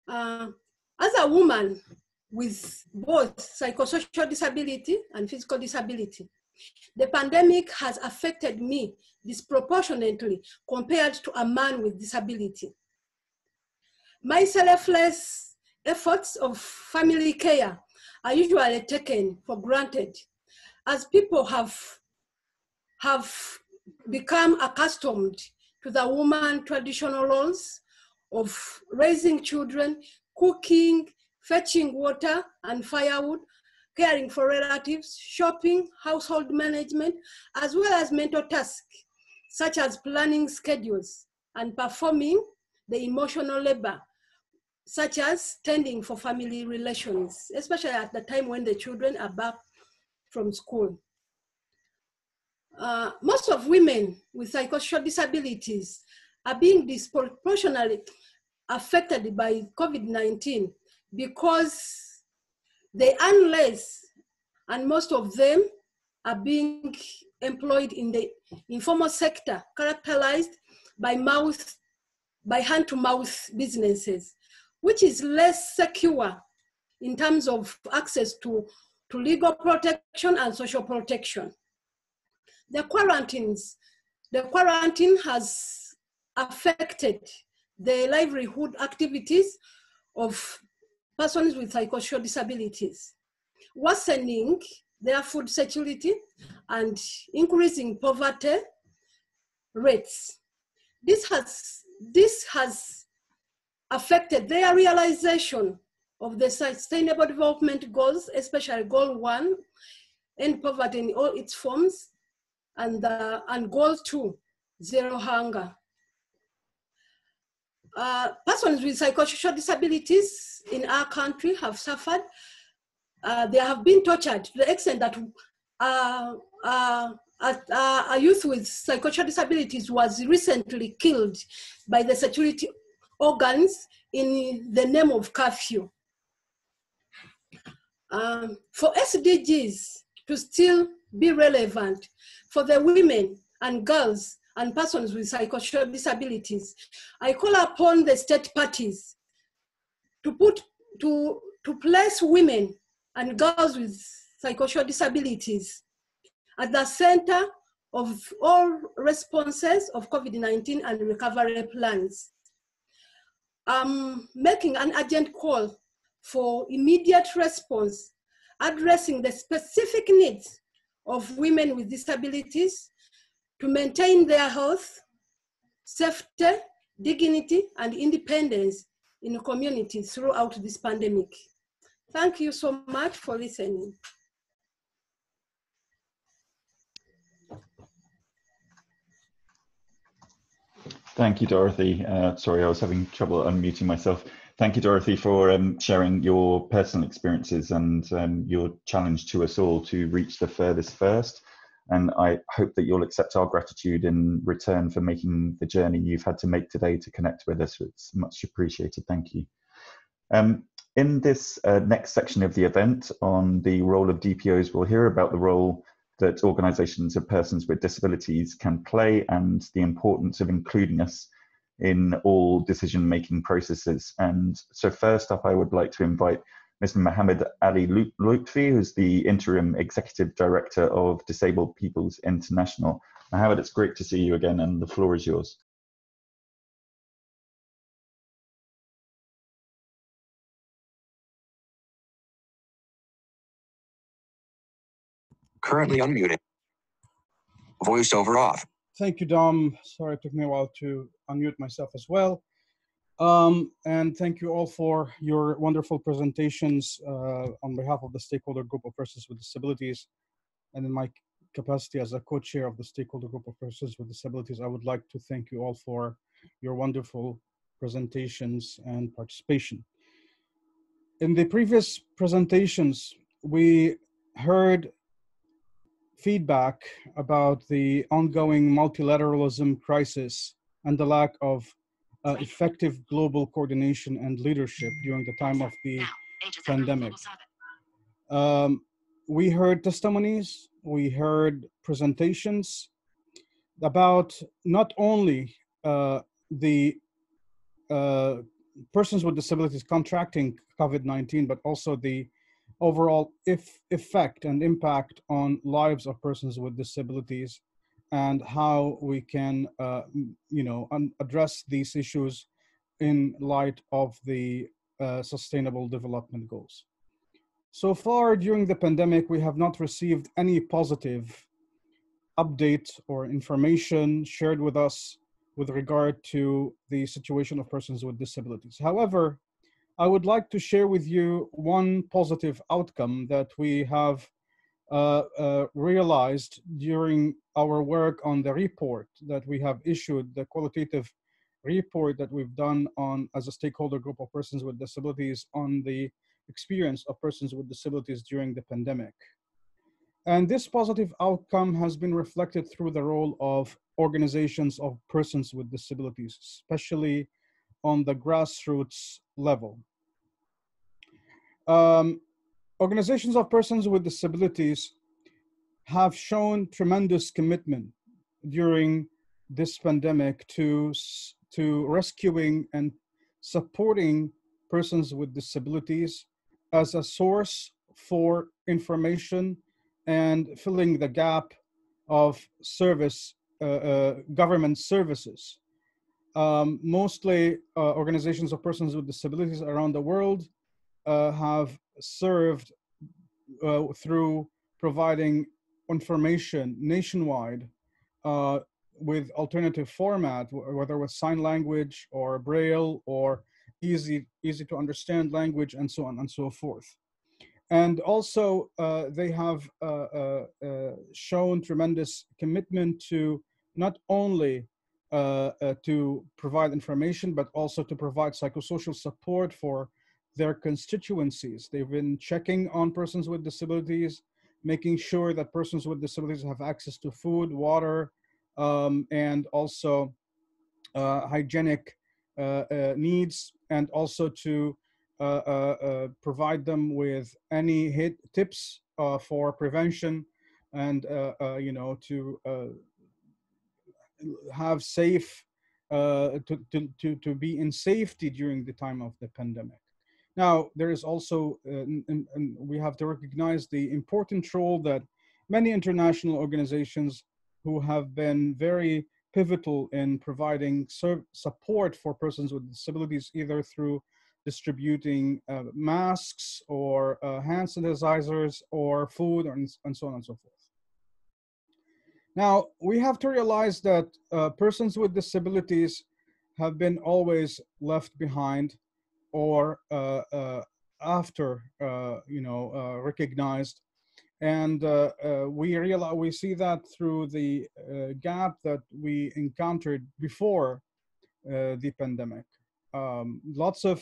As a woman with both psychosocial disability and physical disability, the pandemic has affected me disproportionately compared to a man with disability. My selfless efforts of family care are usually taken for granted as people have become accustomed to the woman traditional roles of raising children, cooking, fetching water and firewood, caring for relatives, shopping, household management, as well as mental tasks, such as planning schedules and performing the emotional labor, such as tending for family relations, especially at the time when the children are back from school. Most of women with psychosocial disabilities are being disproportionately affected by COVID-19 because they earn less, and most of them are being employed in the informal sector, characterized by hand-to-mouth businesses, which is less secure in terms of access to legal protection and social protection. The quarantine has affected the livelihood activities of persons with psychosocial disabilities, worsening their food security and increasing poverty rates. This has affected their realization of the Sustainable Development Goals, especially Goal 1, end poverty in all its forms, and Goal 2, zero hunger. Persons with psychosocial disabilities in our country have suffered. They have been tortured to the extent that a youth with psychosocial disabilities was recently killed by the security organs in the name of curfew. For SDGs to still be relevant for the women and girls and persons with psychosocial disabilities, I call upon the state parties to place women and girls with psychosocial disabilities at the center of all responses of COVID-19 and recovery plans. I'm making an urgent call for immediate response, addressing the specific needs of women with disabilities to maintain their health, safety, dignity, and independence in the community throughout this pandemic. Thank you so much for listening. Thank you, Dorothy. Sorry, I was having trouble unmuting myself. Thank you, Dorothy, for sharing your personal experiences and your challenge to us all to reach the furthest first. And I hope that you'll accept our gratitude in return for making the journey you've had to make today to connect with us. It's much appreciated. Thank you. In this next section of the event on the role of DPOs, we'll hear about the role that organisations of persons with disabilities can play and the importance of including us in all decision-making processes. And so first up, I would like to invite Mr. Mohammed Ali Lutfi, who's the Interim Executive Director of Disabled Peoples International. Mohammed, it's great to see you again, and the floor is yours. Currently unmuted. Voiceover off. Thank you, Dom. Sorry, it took me a while to unmute myself as well. And thank you all for your wonderful presentations on behalf of the Stakeholder Group of Persons with Disabilities. And in my capacity as a co-chair of the Stakeholder Group of Persons with Disabilities, I would like to thank you all for your wonderful presentations and participation. In the previous presentations, we heard feedback about the ongoing multilateralism crisis and the lack of effective global coordination and leadership during the time of the pandemic. We heard testimonies, we heard presentations about not only the persons with disabilities contracting COVID-19, but also the overall effect and impact on lives of persons with disabilities, and how we can address these issues in light of the Sustainable Development Goals. So far during the pandemic, we have not received any positive update or information shared with us with regard to the situation of persons with disabilities. However, I would like to share with you one positive outcome that we have realized during our work on the report that we have issued, the qualitative report that we've done on as a stakeholder group of persons with disabilities on the experience of persons with disabilities during the pandemic. And this positive outcome has been reflected through the role of organizations of persons with disabilities, especially on the grassroots level. Organizations of persons with disabilities have shown tremendous commitment during this pandemic to rescuing and supporting persons with disabilities as a source for information and filling the gap of service, government services. Mostly organizations of persons with disabilities around the world have served through providing information nationwide with alternative format, whether with sign language or braille or easy to understand language, and so on and so forth. And also they have shown tremendous commitment to not only to provide information, but also to provide psychosocial support for their constituencies. They've been checking on persons with disabilities, making sure that persons with disabilities have access to food, water, and also hygienic needs, and also to provide them with any tips for prevention, and to have safe, to be in safety during the time of the pandemic. Now, there is also, and we have to recognize the important role that many international organizations who have been very pivotal in providing support for persons with disabilities, either through distributing masks or hand sanitizers or food, and so on and so forth. Now, we have to realize that persons with disabilities have been always left behind, or after recognized, and we see that through the gap that we encountered before the pandemic. Lots of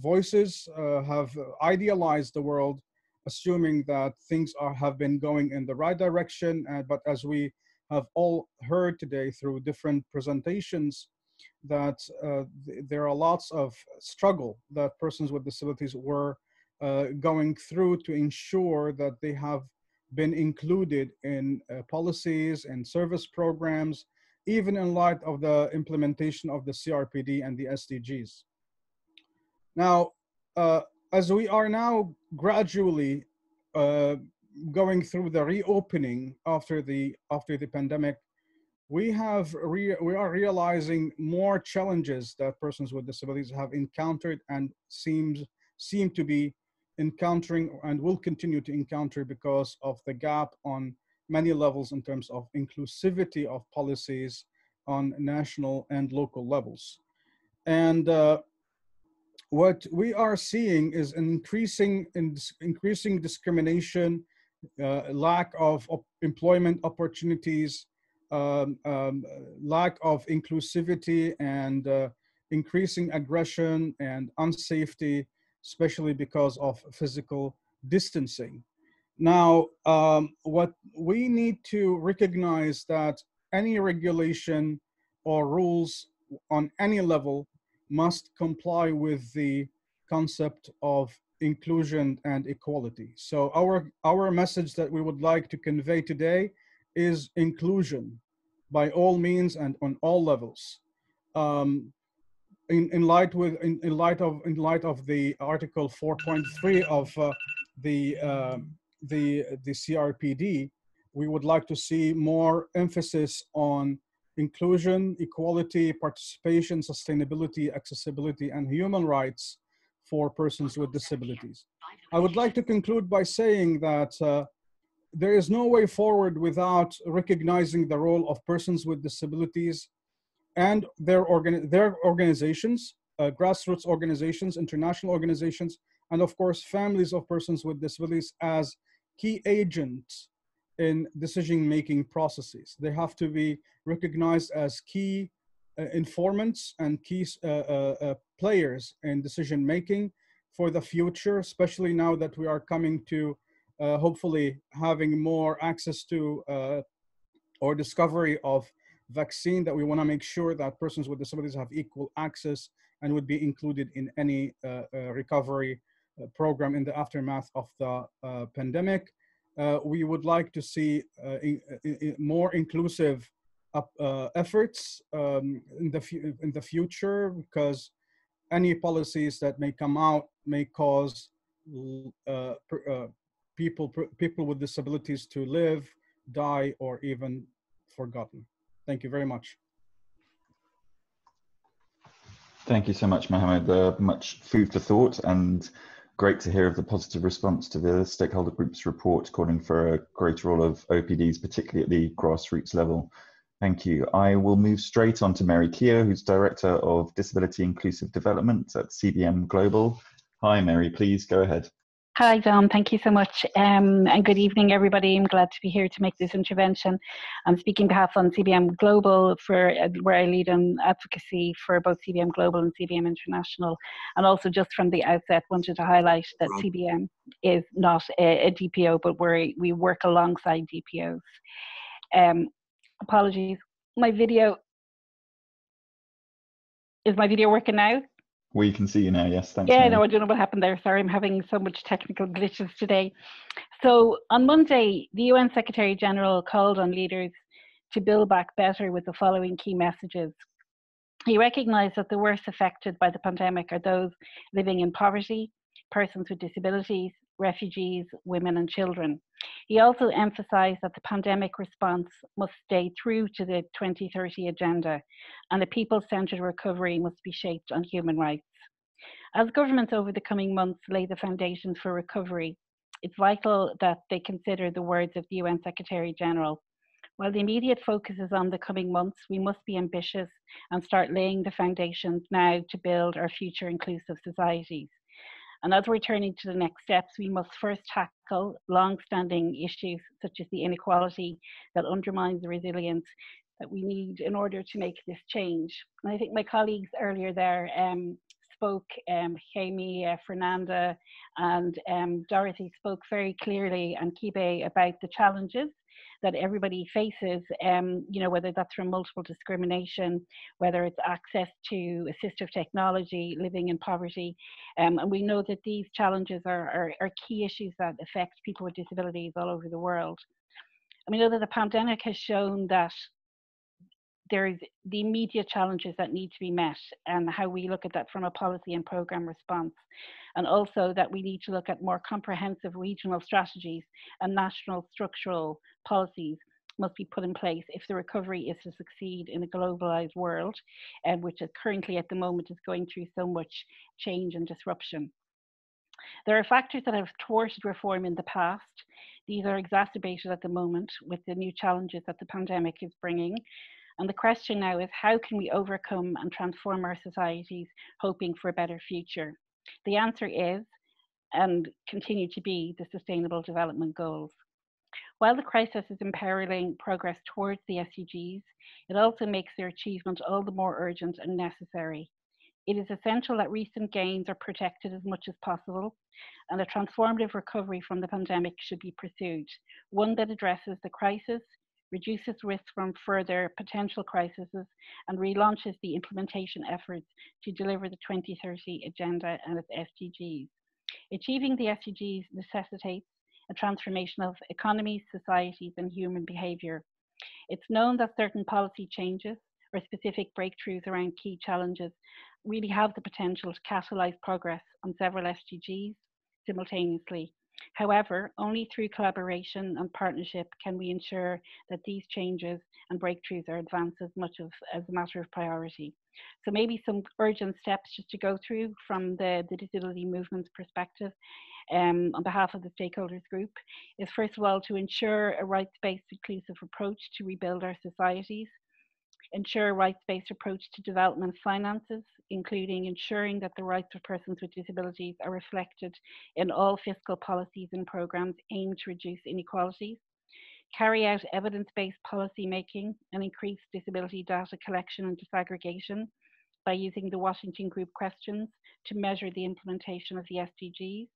voices have idealized the world, assuming that things have been going in the right direction, but as we have all heard today through different presentations, that there are lots of struggle that persons with disabilities were going through to ensure that they have been included in policies and service programs even in light of the implementation of the CRPD and the SDGs. Now, as we are now gradually going through the reopening after the pandemic, we are realizing more challenges that persons with disabilities have encountered and seem to be encountering and will continue to encounter because of the gap on many levels in terms of inclusivity of policies on national and local levels. And what we are seeing is an increasing discrimination, lack of employment opportunities, lack of inclusivity, and increasing aggression and unsafety, especially because of physical distancing. Now, what we need to recognize that any regulation or rules on any level must comply with the concept of inclusion and equality. So our message that we would like to convey today is inclusion by all means and on all levels. In light of the Article 4.3 of the CRPD, we would like to see more emphasis on inclusion, equality, participation, sustainability, accessibility, and human rights for persons with disabilities. I would like to conclude by saying that there is no way forward without recognizing the role of persons with disabilities and their organizations, grassroots organizations, international organizations, and of course, families of persons with disabilities as key agents in decision-making processes. They have to be recognized as key informants and key players in decision-making for the future, especially now that we are coming to hopefully having more access to or discovery of vaccine, that we want to make sure that persons with disabilities have equal access and would be included in any recovery program in the aftermath of the pandemic. We would like to see more inclusive efforts in the future, because any policies that may come out may cause people with disabilities to live, die, or even forgotten. Thank you very much. Thank you so much, Mohammed. Much food for thought, and great to hear of the positive response to the Stakeholder Group's report calling for a greater role of OPDs, particularly at the grassroots level. Thank you. I will move straight on to Mary Keogh, who's Director of Disability Inclusive Development at CBM Global. Hi, Mary, please go ahead. Hi, Dom. Thank you so much. And good evening, everybody. I'm glad to be here to make this intervention. I'm speaking on behalf on CBM Global, for where I lead on advocacy for both CBM Global and CBM International. And also, just from the outset, wanted to highlight that CBM is not a DPO, but we work alongside DPOs. Apologies. My video, is my video working now? We can see you now, yes, thanks. Yeah, Mary. no, I don't know what happened there. Sorry, I'm having so much technical glitches today. So on Monday, the UN Secretary General called on leaders to build back better with the following key messages. He recognised that the worst affected by the pandemic are those living in poverty, persons with disabilities, refugees, women and children. He also emphasised that the pandemic response must stay true to the 2030 agenda, and a people-centred recovery must be shaped on human rights. As governments over the coming months lay the foundations for recovery, it's vital that they consider the words of the UN Secretary General. While the immediate focus is on the coming months, we must be ambitious and start laying the foundations now to build our future inclusive societies. And as we're turning to the next steps, we must first tackle long-standing issues such as the inequality that undermines the resilience that we need in order to make this change. And I think my colleagues earlier there spoke, Jamie, Fernanda, and Dorothy spoke very clearly, and Kibe, about the challenges that everybody faces, you know, whether that's from multiple discrimination, whether it's access to assistive technology, living in poverty. And we know that these challenges are key issues that affect people with disabilities all over the world. And we know that the pandemic has shown that there's the immediate challenges that need to be met and how we look at that from a policy and program response. And also that we need to look at more comprehensive regional strategies and national structural policies must be put in place if the recovery is to succeed in a globalized world, which is currently at the moment is going through so much change and disruption. There are factors that have thwarted reform in the past. These are exacerbated at the moment with the new challenges that the pandemic is bringing. And the question now is, how can we overcome and transform our societies, hoping for a better future? The answer is, and continue to be, the Sustainable Development Goals. While the crisis is imperiling progress towards the SDGs, it also makes their achievement all the more urgent and necessary. It is essential that recent gains are protected as much as possible, and a transformative recovery from the pandemic should be pursued, one that addresses the crisis, reduces risk from further potential crises, and relaunches the implementation efforts to deliver the 2030 Agenda and its SDGs. Achieving the SDGs necessitates a transformation of economies, societies, and human behaviour. It's known that certain policy changes or specific breakthroughs around key challenges really have the potential to catalyse progress on several SDGs simultaneously. However, only through collaboration and partnership can we ensure that these changes and breakthroughs are advanced as much as a matter of priority. So maybe some urgent steps just to go through from the disability movement's perspective on behalf of the Stakeholders Group is, first of all, to ensure a rights-based inclusive approach to rebuild our societies, ensure a rights-based approach to development finances, including ensuring that the rights of persons with disabilities are reflected in all fiscal policies and programs aimed to reduce inequalities, carry out evidence-based policy making and increase disability data collection and disaggregation by using the Washington Group questions to measure the implementation of the SDGs,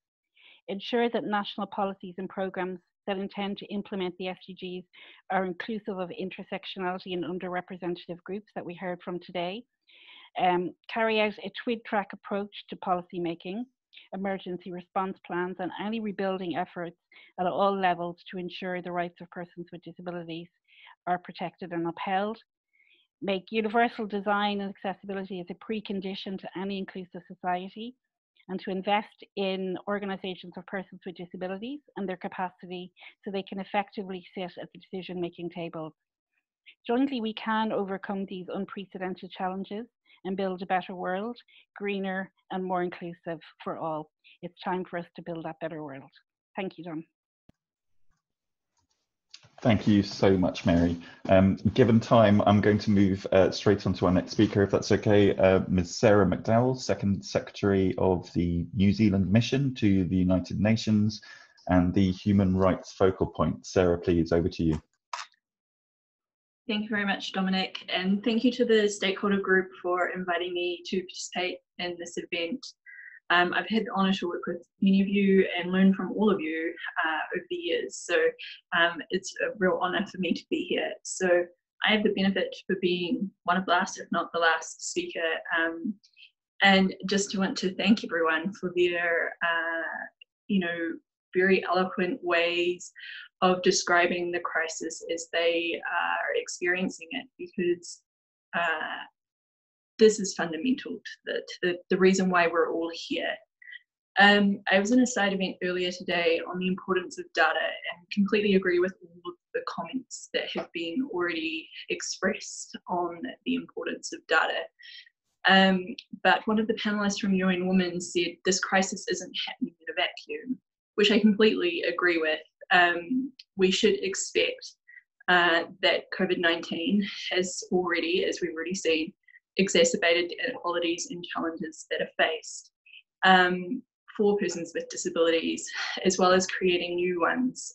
ensure that national policies and programs that intend to implement the SDGs are inclusive of intersectionality and underrepresented groups that we heard from today, carry out a twin-track approach to policy making, emergency response plans, and any rebuilding efforts at all levels to ensure the rights of persons with disabilities are protected and upheld, make universal design and accessibility as a precondition to any inclusive society, and to invest in organisations of persons with disabilities and their capacity so they can effectively sit at the decision-making tables. Jointly, we can overcome these unprecedented challenges and build a better world, greener and more inclusive for all. It's time for us to build that better world. Thank you, Dom. Thank you so much, Mary. Given time, I'm going to move straight on to our next speaker, if that's okay. Ms. Sarah Mcdowell, Second Secretary of the New Zealand Mission to the United Nations and the Human Rights Focal Point. Sarah, please, over to you. Thank you very much, Dominic, and thank you to the Stakeholder Group for inviting me to participate in this event. I've had the honour to work with many of you and learn from all of you over the years, so it's a real honour for me to be here. So I have the benefit for being one of the last, if not the last speaker, and just want to thank everyone for their, very eloquent ways of describing the crisis as they are experiencing it, because this is fundamental to the reason why we're all here. I was in a side event earlier today on the importance of data and completely agree with all of the comments that have been already expressed on the importance of data. But one of the panelists from UN Women said this crisis isn't happening in a vacuum, which I completely agree with. We should expect that COVID-19 has already, as we've already seen, exacerbated inequalities and challenges that are faced for persons with disabilities, as well as creating new ones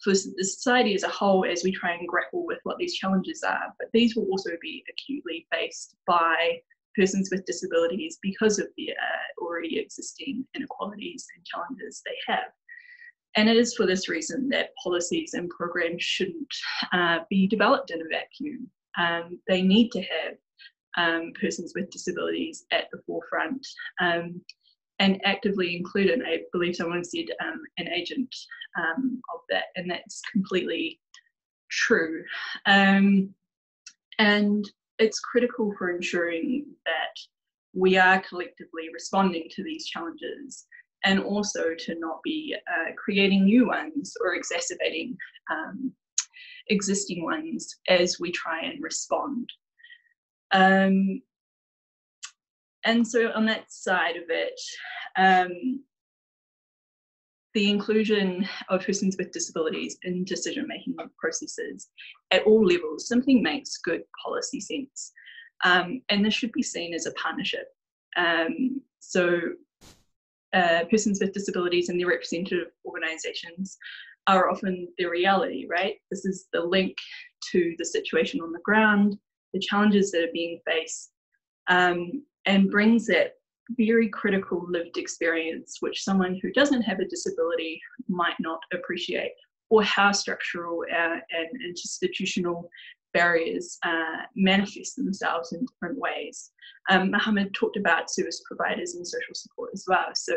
for the society as a whole as we try and grapple with what these challenges are. But these will also be acutely faced by persons with disabilities because of the already existing inequalities and challenges they have. And it is for this reason that policies and programs shouldn't be developed in a vacuum. They need to have persons with disabilities at the forefront and actively included. I believe someone said an agent of that, and that's completely true. And it's critical for ensuring that we are collectively responding to these challenges, and also to not be creating new ones or exacerbating existing ones as we try and respond. And so on that side of it, the inclusion of persons with disabilities in decision-making processes at all levels simply makes good policy sense. And this should be seen as a partnership. Persons with disabilities and their representative organisations are often the reality, right? This is the link to the situation on the ground, the challenges that are being faced, and brings that very critical lived experience which someone who doesn't have a disability might not appreciate, or how structural and institutional barriers manifest themselves in different ways. Mohammed talked about service providers and social support as well. So,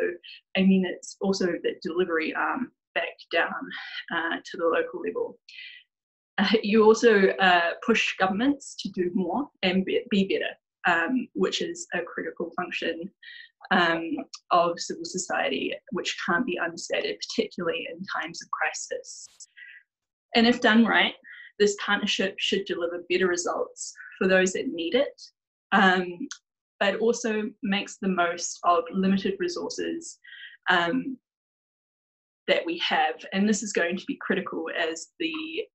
I mean, it's also the delivery arm back down to the local level. You also push governments to do more and be better, which is a critical function of civil society, which can't be understated, particularly in times of crisis. And if done right, this partnership should deliver better results for those that need it, but also makes the most of limited resources that we have. And this is going to be critical as the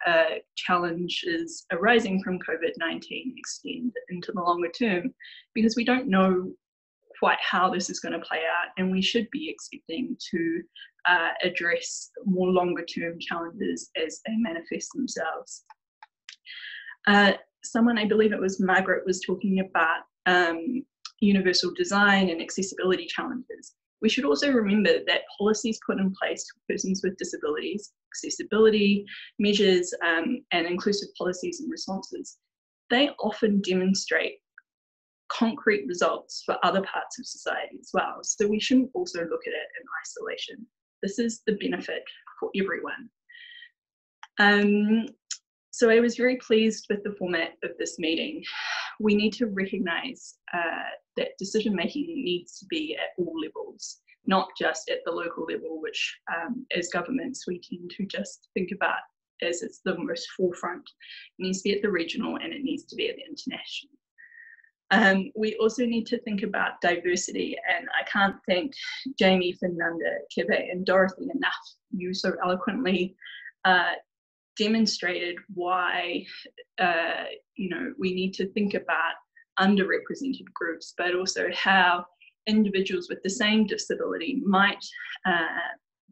challenges arising from COVID-19 extend into the longer term, because we don't know quite how this is going to play out, and we should be expecting to address more longer term challenges as they manifest themselves. Someone, I believe it was Margaret, was talking about universal design and accessibility challenges. We should also remember that policies put in place for persons with disabilities, accessibility measures, and inclusive policies and responses, they often demonstrate concrete results for other parts of society as well. So we shouldn't also look at it in isolation. This is the benefit for everyone. So I was very pleased with the format of this meeting. We need to recognise that decision-making needs to be at all levels, not just at the local level, which as governments we tend to just think about as it's the most forefront. It needs to be at the regional, and it needs to be at the international. We also need to think about diversity, and I can't thank Jamie, Fernanda, Kebe, and Dorothy enough. You so eloquently demonstrated why we need to think about underrepresented groups, but also how individuals with the same disability might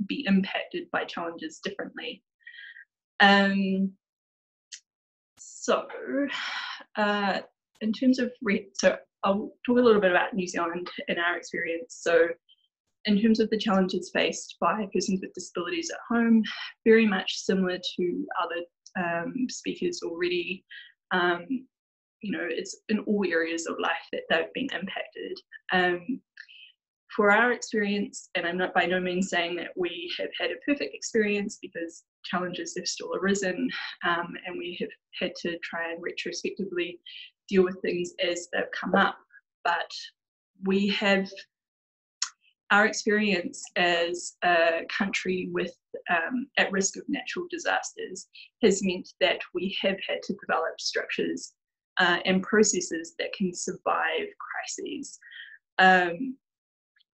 be impacted by challenges differently. In terms of, so I'll talk a little bit about New Zealand and our experience. So in terms of the challenges faced by persons with disabilities at home, very much similar to other speakers already, it's in all areas of life that they've been impacted. For our experience, and I'm not by no means saying that we have had a perfect experience, because challenges have still arisen, and we have had to try and retrospectively deal with things as they've come up. But we have, our experience as a country with at risk of natural disasters has meant that we have had to develop structures and processes that can survive crises.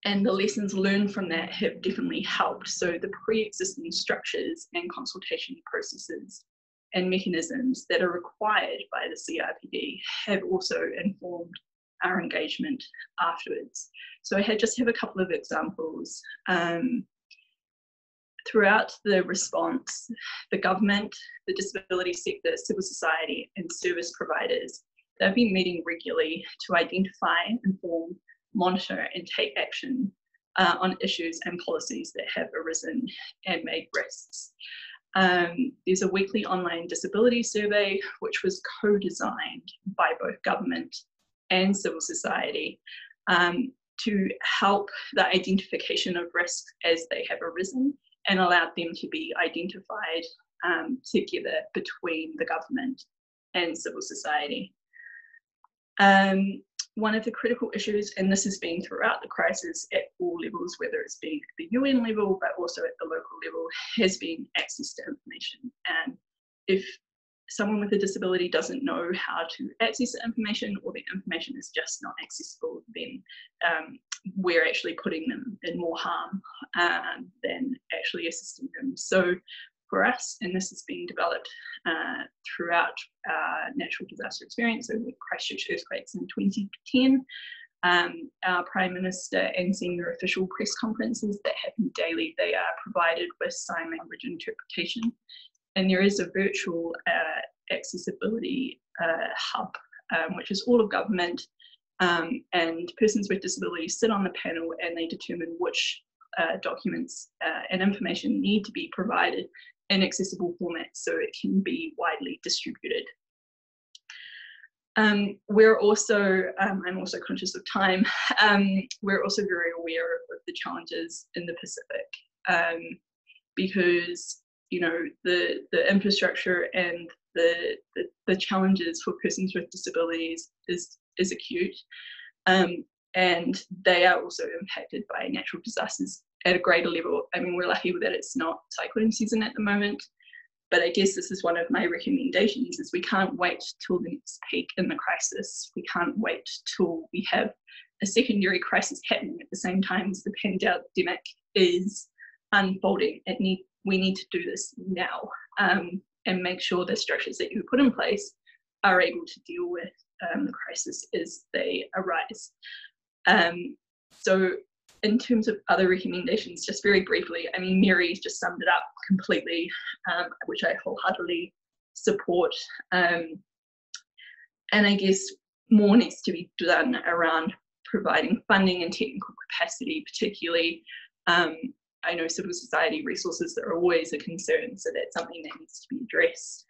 And the lessons learned from that have definitely helped. So the pre-existing structures and consultation processes and mechanisms that are required by the CRPD have also informed our engagement afterwards. So I just have a couple of examples. Throughout the response, the government, the disability sector, civil society, and service providers, they've been meeting regularly to identify, inform, monitor, and take action on issues and policies that have arisen and made risks. There's a weekly online disability survey, which was co-designed by both government and civil society to help the identification of risks as they have arisen, and allowed them to be identified together between the government and civil society. One of the critical issues, and this has been throughout the crisis at all levels, whether it's been at the UN level, but also at the local level, has been access to information. And if someone with a disability doesn't know how to access the information, or the information is just not accessible, then we're actually putting them in more harm than actually assisting them. So for us, and this has been developed throughout natural disaster experience, so the Christchurch earthquakes in 2010, our Prime Minister and senior official press conferences that happen daily, they are provided with sign language interpretation. And there is a virtual accessibility hub, which is all of government, and persons with disabilities sit on the panel and they determine which documents and information need to be provided in accessible formats so it can be widely distributed. We're also, I'm also conscious of time, we're also very aware of the challenges in the Pacific, because you know the infrastructure and the challenges for persons with disabilities is acute, and they are also impacted by natural disasters at a greater level. I mean, we're lucky that it's not cyclone season at the moment, but I guess this is one of my recommendations, is we can't wait till the next peak in the crisis. We can't wait till we have a secondary crisis happening at the same time as the pandemic is unfolding. We need to do this now, and make sure the structures that you put in place are able to deal with the crisis as they arise. So in terms of other recommendations, just very briefly, I mean, Mary's just summed it up completely, which I wholeheartedly support. And I guess more needs to be done around providing funding and technical capacity, particularly. I know civil society resources are always a concern, so that's something that needs to be addressed.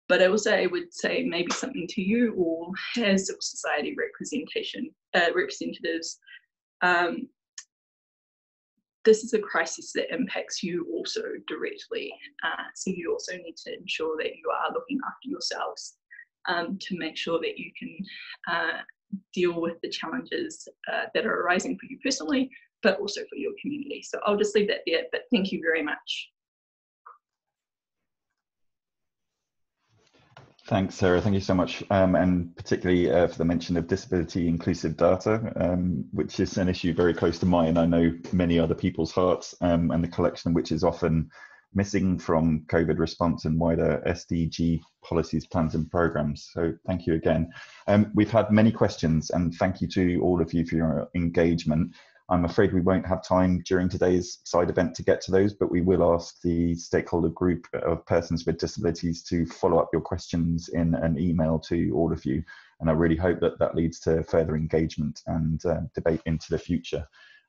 But I would say maybe something to you all as civil society representatives. This is a crisis that impacts you also directly. So you also need to ensure that you are looking after yourselves to make sure that you can deal with the challenges that are arising for you personally, but also for your community. So I'll just leave that there, but thank you very much. Thanks, Sarah. Thank you so much, and particularly for the mention of disability inclusive data, which is an issue very close to mine. I know many other people's hearts, and the collection which is often missing from COVID response and wider SDG policies, plans and programs. So thank you again. We've had many questions, and thank you to all of you for your engagement. I'm afraid we won't have time during today's side event to get to those, but we will ask the Stakeholder Group of Persons with Disabilities to follow up your questions in an email to all of you. And I really hope that that leads to further engagement and debate into the future.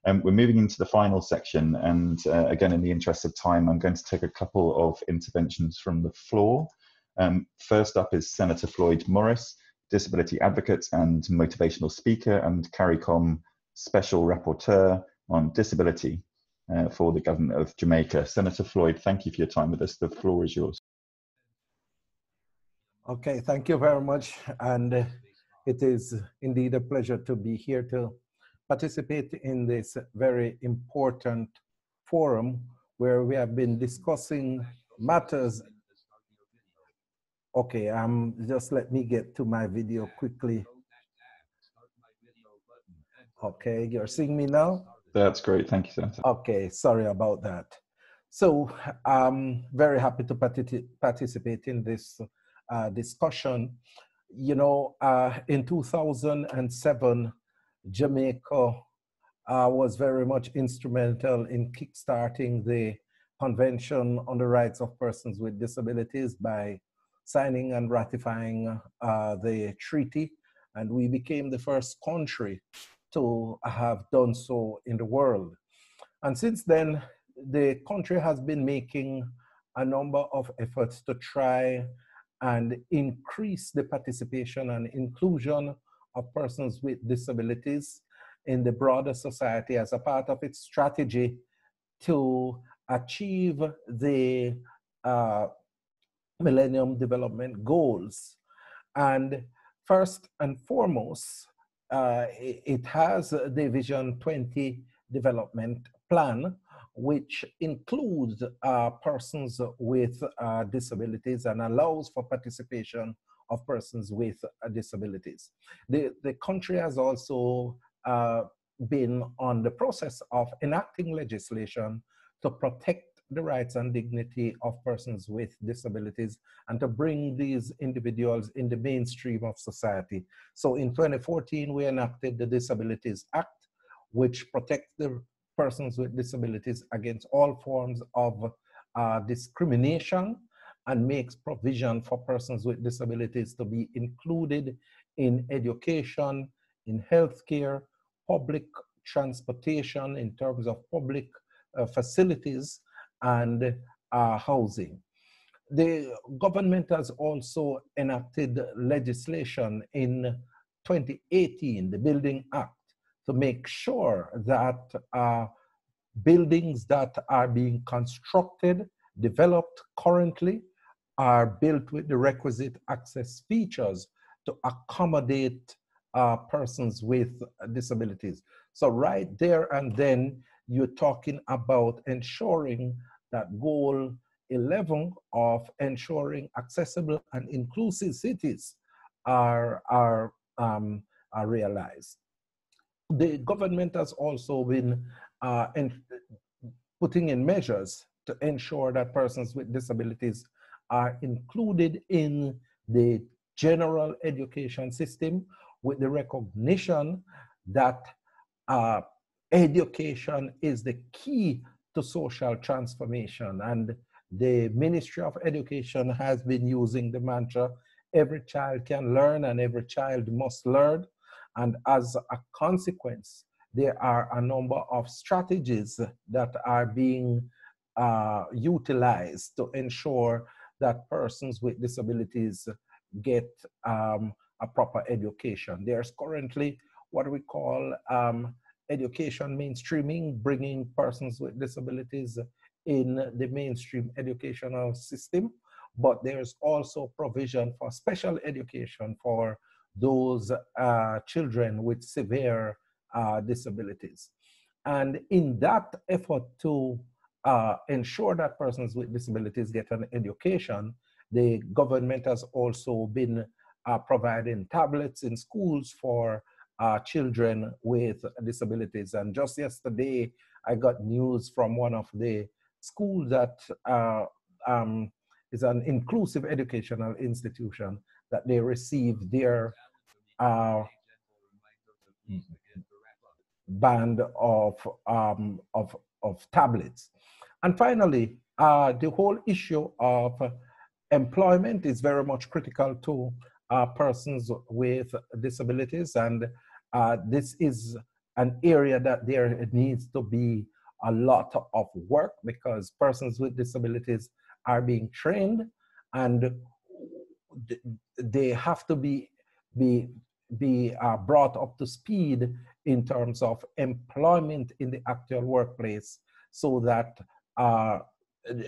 We're moving into the final section, and again, in the interest of time, I'm going to take a couple of interventions from the floor. First up is Senator Floyd Morris, disability advocate and motivational speaker, and CARICOM Special Rapporteur on Disability for the Government of Jamaica. Senator Floyd, thank you for your time with us. The floor is yours. Okay, thank you very much. And it is indeed a pleasure to be here to participate in this very important forum where we have been discussing matters. Okay, just let me get to my video quickly. Okay, you're seeing me now? That's great, thank you, Senator. Okay, sorry about that. So I'm very happy to participate in this discussion. You know, in 2007, Jamaica was very much instrumental in kickstarting the Convention on the Rights of Persons with Disabilities by signing and ratifying the treaty, and we became the first country to have done so in the world. And since then, the country has been making a number of efforts to try and increase the participation and inclusion of persons with disabilities in the broader society as a part of its strategy to achieve the Millennium Development Goals. And first and foremost, it has the Vision 20 development plan, which includes persons with disabilities and allows for participation of persons with disabilities. The country has also been on the process of enacting legislation to protect the rights and dignity of persons with disabilities and to bring these individuals in the mainstream of society. So in 2014, we enacted the Disabilities Act, which protects the persons with disabilities against all forms of discrimination and makes provision for persons with disabilities to be included in education, in healthcare, public transportation, in terms of public facilities, and housing. The government has also enacted legislation in 2018, the Building Act, to make sure that buildings that are being constructed, developed currently, are built with the requisite access features to accommodate persons with disabilities. So right there and then, you're talking about ensuring that goal 11 of ensuring accessible and inclusive cities are realized. The government has also been putting in measures to ensure that persons with disabilities are included in the general education system, with the recognition that education is the key to social transformation. And the Ministry of Education has been using the mantra, every child can learn and every child must learn. And as a consequence, there are a number of strategies that are being utilized to ensure that persons with disabilities get a proper education. There's currently what we call education mainstreaming, bringing persons with disabilities in the mainstream educational system, but there's also provision for special education for those children with severe disabilities. And in that effort to ensure that persons with disabilities get an education, the government has also been providing tablets in schools for children with disabilities. And just yesterday, I got news from one of the schools that is an inclusive educational institution that they received their band of tablets. And finally, the whole issue of employment is very much critical to persons with disabilities, and this is an area that there needs to be a lot of work, because persons with disabilities are being trained and they have to be brought up to speed in terms of employment in the actual workplace, so that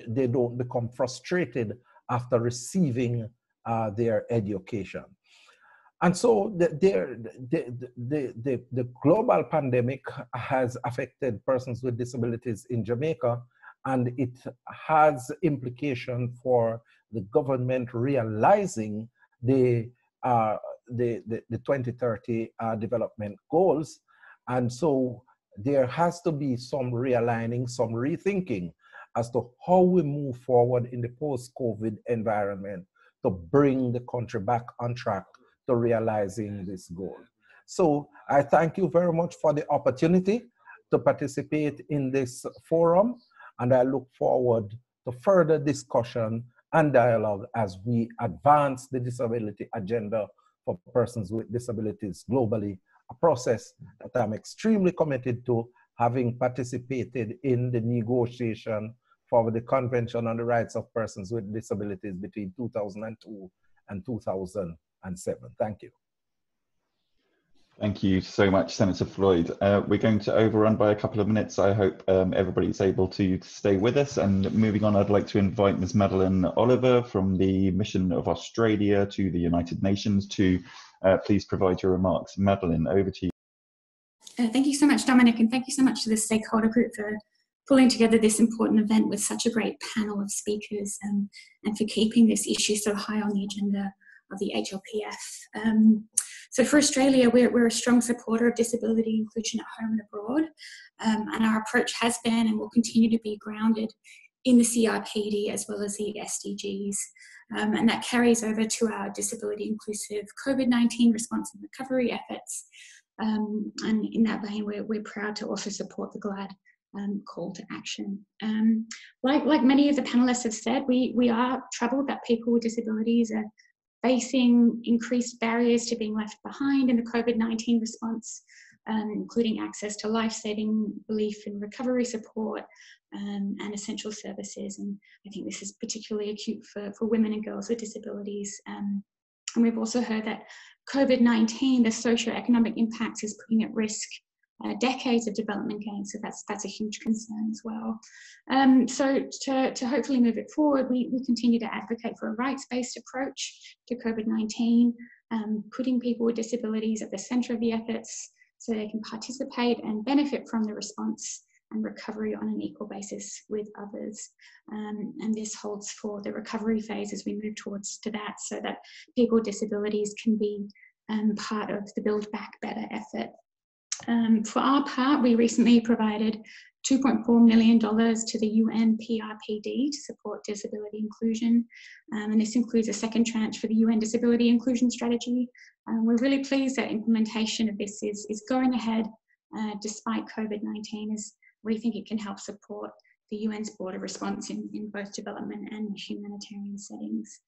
they don't become frustrated after receiving their education. And so the global pandemic has affected persons with disabilities in Jamaica, and it has implication for the government realizing the 2030 development goals. And so there has to be some realigning, some rethinking as to how we move forward in the post-COVID environment to bring the country back on track to realizing this goal. So I thank you very much for the opportunity to participate in this forum, and I look forward to further discussion and dialogue as we advance the disability agenda for persons with disabilities globally, a process that I'm extremely committed to, having participated in the negotiation for the Convention on the Rights of Persons with Disabilities between 2002 and 2007. Thank you. Thank you so much, Senator Floyd. We're going to overrun by a couple of minutes. I hope everybody's able to stay with us. And moving on, I'd like to invite Ms. Madeline Oliver from the Mission of Australia to the United Nations to please provide your remarks. Madeline, over to you. Thank you so much, Dominic, and thank you so much to the Stakeholder Group for pulling together this important event with such a great panel of speakers and for keeping this issue so high on the agenda of the HLPF. So for Australia, we're a strong supporter of disability inclusion at home and abroad, and our approach has been and will continue to be grounded in the CRPD as well as the SDGs. And that carries over to our disability inclusive COVID-19 response and recovery efforts. And in that vein, we're proud to also support the GLAD call to action. Like many of the panelists have said, we are troubled that people with disabilities are facing increased barriers to being left behind in the COVID-19 response, including access to life-saving relief and recovery support and essential services. And I think this is particularly acute for women and girls with disabilities. And we've also heard that COVID-19, the socioeconomic impacts, is putting at risk decades of development gains, so that's a huge concern as well. So to hopefully move it forward, we continue to advocate for a rights-based approach to COVID-19, putting people with disabilities at the centre of the efforts so they can participate and benefit from the response and recovery on an equal basis with others. And this holds for the recovery phase as we move towards to that, so that people with disabilities can be part of the Build Back Better effort. For our part, we recently provided $2.4 million to the UN PRPD to support disability inclusion. And this includes a second tranche for the UN Disability Inclusion Strategy. We're really pleased that implementation of this is going ahead despite COVID-19, as we think it can help support the UN's broader response in both development and humanitarian settings.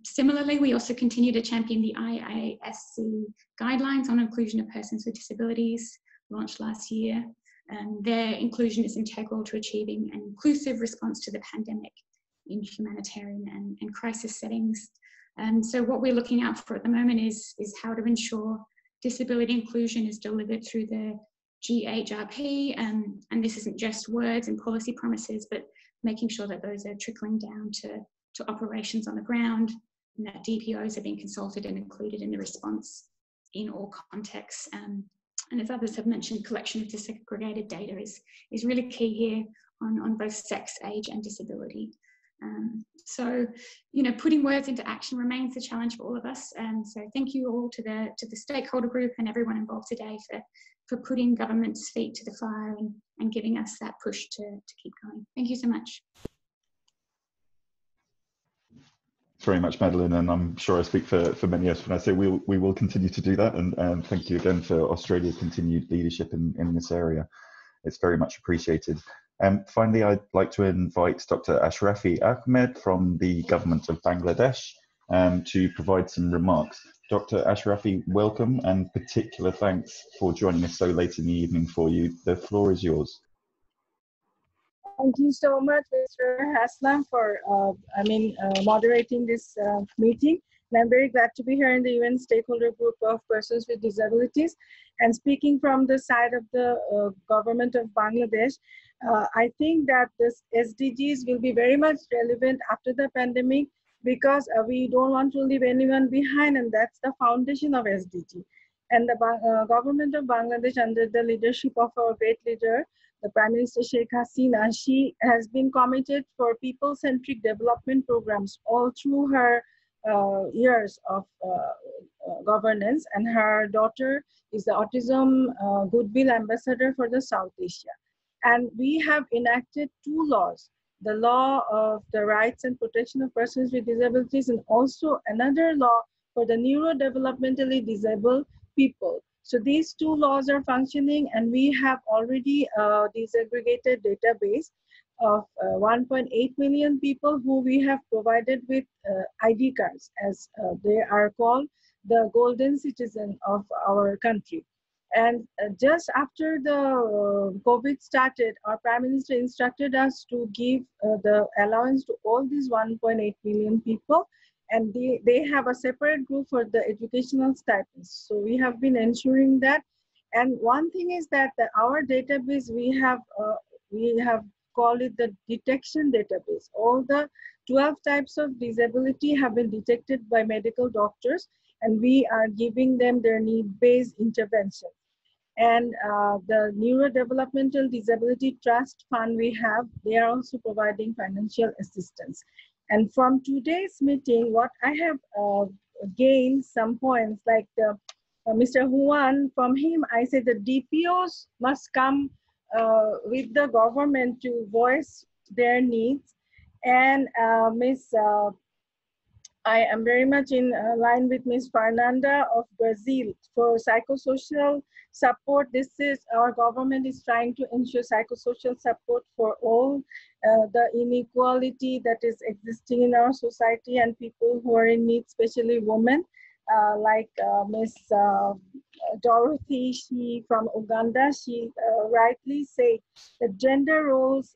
Similarly, we also continue to champion the IASC guidelines on inclusion of persons with disabilities, launched last year. Their inclusion is integral to achieving an inclusive response to the pandemic in humanitarian and crisis settings. So what we're looking out for at the moment is how to ensure disability inclusion is delivered through the GHRP, and this isn't just words and policy promises, but making sure that those are trickling down to operations on the ground, and that DPOs are being consulted and included in the response in all contexts. And as others have mentioned, collection of disaggregated data is really key here on both sex, age, and disability. So, putting words into action remains a challenge for all of us. And so thank you all to the stakeholder group and everyone involved today for putting government's feet to the fire and giving us that push to keep going. Thank you so much. Very much, Madeline, and I'm sure I speak for many of us when I say we will continue to do that, and thank you again for Australia's continued leadership in this area. It's very much appreciated. Finally, I'd like to invite Dr. Ashrafi Ahmed from the government of Bangladesh to provide some remarks. Dr. Ashrafi, welcome, and particular thanks for joining us so late in the evening for you. The floor is yours. Thank you so much, Mr. Haslam, for moderating this meeting. And I'm very glad to be here in the UN Stakeholder Group of Persons with Disabilities. And speaking from the side of the government of Bangladesh, I think that this SDGs will be very much relevant after the pandemic, because we don't want to leave anyone behind, and that's the foundation of SDG. And the government of Bangladesh, under the leadership of our great leader, the Prime Minister Sheikh Hasina, she has been committed for people-centric development programs all through her years of governance, and her daughter is the Autism Goodwill Ambassador for the South Asia. And we have enacted 2 laws, the law of the rights and protection of persons with disabilities, and also another law for the neurodevelopmentally disabled people. So these 2 laws are functioning, and we have already a disaggregated database of 1.8 million people who we have provided with ID cards, as they are called, the golden citizen of our country. And just after the COVID started, our Prime Minister instructed us to give the allowance to all these 1.8 million people. and they have a separate group for the educational stipends. So we have been ensuring that. And one thing is that our database, we have called it the detection database. All the 12 types of disability have been detected by medical doctors, and we are giving them their need-based intervention. And the Neurodevelopmental Disability Trust Fund we have, they are also providing financial assistance. And from today's meeting, what I have gained some points, like Mr. Huan, from him, I said the DPOs must come with the government to voice their needs. And I am very much in line with Ms. Fernanda of Brazil for psychosocial support. This is, our government is trying to ensure psychosocial support for all the inequality that is existing in our society and people who are in need, especially women, like Ms. Dorothy, she from Uganda, she rightly said that gender roles,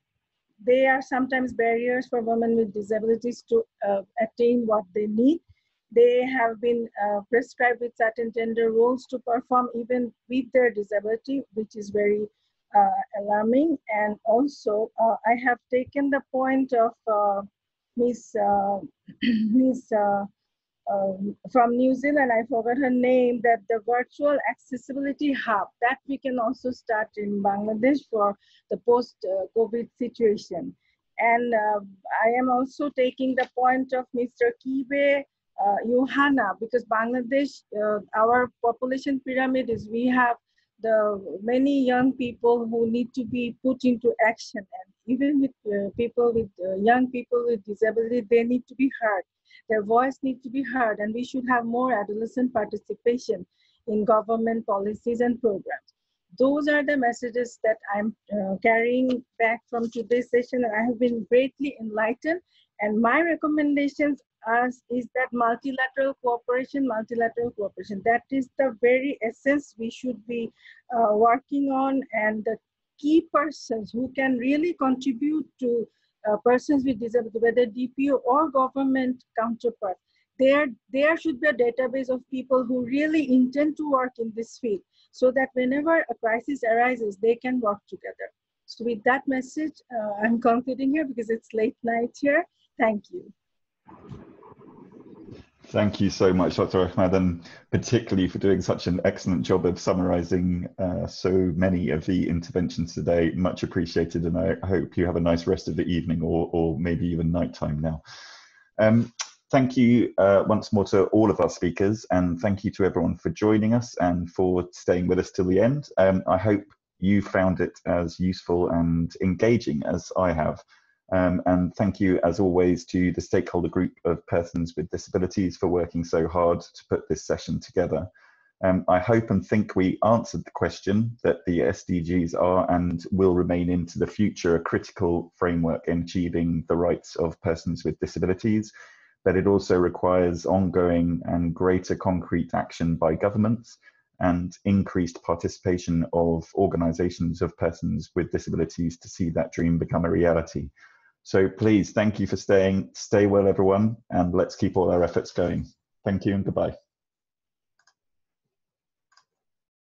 they are sometimes barriers for women with disabilities to attain what they need. They have been prescribed with certain gender roles to perform even with their disability, which is very alarming. And also, I have taken the point of from New Zealand, I forgot her name, that the virtual accessibility hub, that we can also start in Bangladesh for the post-COVID situation. And I am also taking the point of Mr. Kibe Yohana, because Bangladesh, our population pyramid is, we have the many young people who need to be put into action. And even with people with young people with disability, they need to be heard. Their voice needs to be heard, and we should have more adolescent participation in government policies and programs. Those are the messages that I'm carrying back from today's session, and I have been greatly enlightened. And my recommendations is that multilateral cooperation, that is the very essence we should be working on, and the key persons who can really contribute to persons with disability, whether DPO or government counterpart, there should be a database of people who really intend to work in this field, so that whenever a crisis arises, they can work together. So with that message, I'm concluding here because it's late night here. Thank you. Thank you so much, Dr. Ahmad, and particularly for doing such an excellent job of summarizing so many of the interventions today. Much appreciated, and I hope you have a nice rest of the evening or maybe even nighttime now. Thank you once more to all of our speakers, and thank you to everyone for joining us and for staying with us till the end. I hope you found it as useful and engaging as I have. And thank you, as always, to the Stakeholder Group of Persons with Disabilities for working so hard to put this session together. I hope and think we answered the question that the SDGs are and will remain into the future a critical framework in achieving the rights of persons with disabilities, but it also requires ongoing and greater concrete action by governments and increased participation of organisations of persons with disabilities to see that dream become a reality. So please, thank you for staying. Stay well, everyone, and let's keep all our efforts going. Thank you and goodbye.